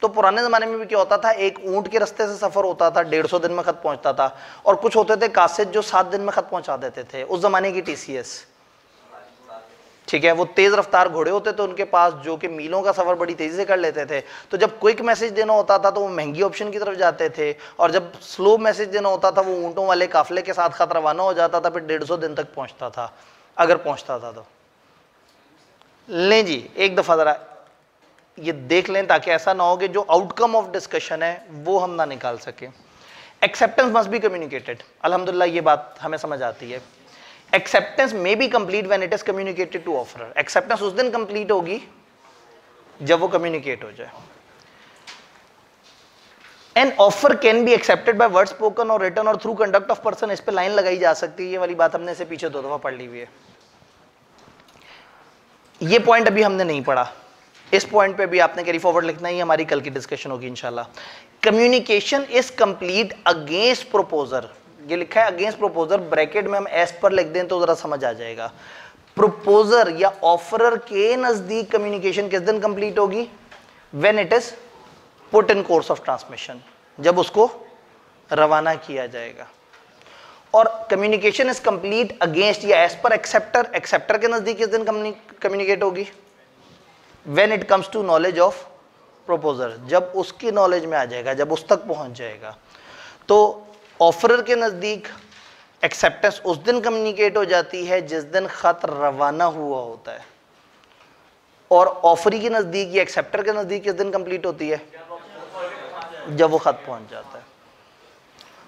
तो पुराने जमाने में भी क्या होता था, एक ऊंट के रास्ते से सफर होता था, 150 दिन में खत पहुंचता था, और कुछ होते थे कासिद जो 7 दिन में खत पहुंचा देते थे, उस जमाने की टीसीएस, ठीक है। वो तेज रफ्तार घोड़े होते थे उनके पास, जो कि मीलों का सफर बड़ी तेजी से कर लेते थे। तो जब क्विक मैसेज देना होता था तो वो महंगी ऑप्शन की तरफ जाते थे, और जब स्लो मैसेज देना होता था वो ऊंटों वाले काफिले के साथ खत रवाना हो जाता था, फिर 150 दिन तक पहुंचता था, अगर पहुंचता था तो। लें जी, एक दफा जरा ये देख लें ताकि ऐसा ना हो कि जो आउटकम ऑफ डिस्कशन है वो हम ना निकाल सके। एक्सेप्टेंस मस्ट बी कम्युनिकेटेड, अल्हम्दुलिल्लाह ये बात हमें समझ आती है। Acceptance may be complete when it is communicated to offeror. Acceptance उस दिन कंप्लीट होगी जब वो कम्युनिकेट हो जाए। An offer can be accepted by word spoken और रिटन और थ्रू कंडक्ट ऑफ पर्सन, इस पे लाइन लगाई जा सकती है, ये वाली बात हमने से पीछे 2 दफा पढ़ ली हुई है। ये पॉइंट अभी हमने नहीं पढ़ा, इस पॉइंट पे भी आपने कैरी फॉरवर्ड लिखना ही, हमारी कल की डिस्कशन होगी इंशाल्लाह। कम्युनिकेशन इज कंप्लीट अगेंस्ट प्रोपोजर, ये लिखा है अगेंस्ट प्रोपोजर, ब्रैकेट में हम एस पर लिख दें तो जरा समझ आ जाएगा। प्रोपोजर या ऑफरर के नजदीक कम्युनिकेशन किस दिन कंप्लीट होगी, when it is put in course of transmission, जब उसको रवाना किया जाएगा। और कम्युनिकेशन इज कंप्लीट अगेंस्ट या एस पर एक्सेप्टर, एक्सेप्टर के नजदीक किस दिन कम्युनिकेट होगी, when it comes to knowledge of proposer, जब उसकी नॉलेज में आ जाएगा, जब उस तक पहुंच जाएगा। तो ऑफरर के नजदीक एक्सेप्टेंस उस दिन कम्युनिकेट हो जाती है जिस दिन खत रवाना हुआ होता है, और ऑफरी के नजदीक या एक्सेप्टर के नजदीक किस दिन कंप्लीट होती है, जब वो खत पहुंच जाता है।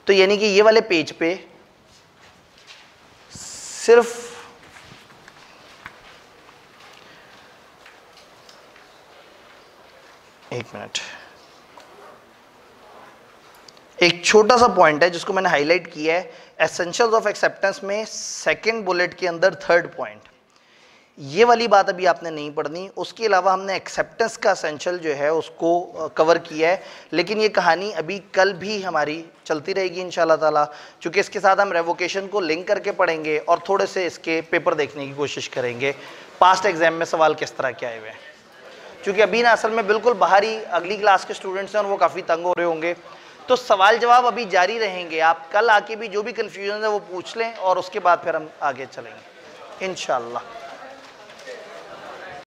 तो यानी कि ये वाले पेज पे सिर्फ एक मिनट, एक छोटा सा पॉइंट है जिसको मैंने हाईलाइट किया है एसेंशियल्स ऑफ एक्सेप्टेंस में, सेकंड बुलेट के अंदर थर्ड पॉइंट। ये वाली बात अभी आपने नहीं पढ़नी, उसके अलावा हमने एक्सेप्टेंस का एसेंशियल जो है उसको कवर किया है, लेकिन ये कहानी अभी कल भी हमारी चलती रहेगी इंशाल्लाह ताला, क्योंकि इसके साथ हम रेवोकेशन को लिंक करके पढ़ेंगे और थोड़े से इसके पेपर देखने की कोशिश करेंगे, पास्ट एग्जाम में सवाल किस तरह के आए हुए हैं। क्योंकि अभी ना असल में बिल्कुल बाहरी अगली क्लास के स्टूडेंट्स हैं और वो काफ़ी तंग हो रहे होंगे, तो सवाल जवाब अभी जारी रहेंगे। आप कल आके भी जो भी कन्फ्यूजन है वो पूछ लें और उसके बाद फिर हम आगे चलेंगे इंशाल्लाह।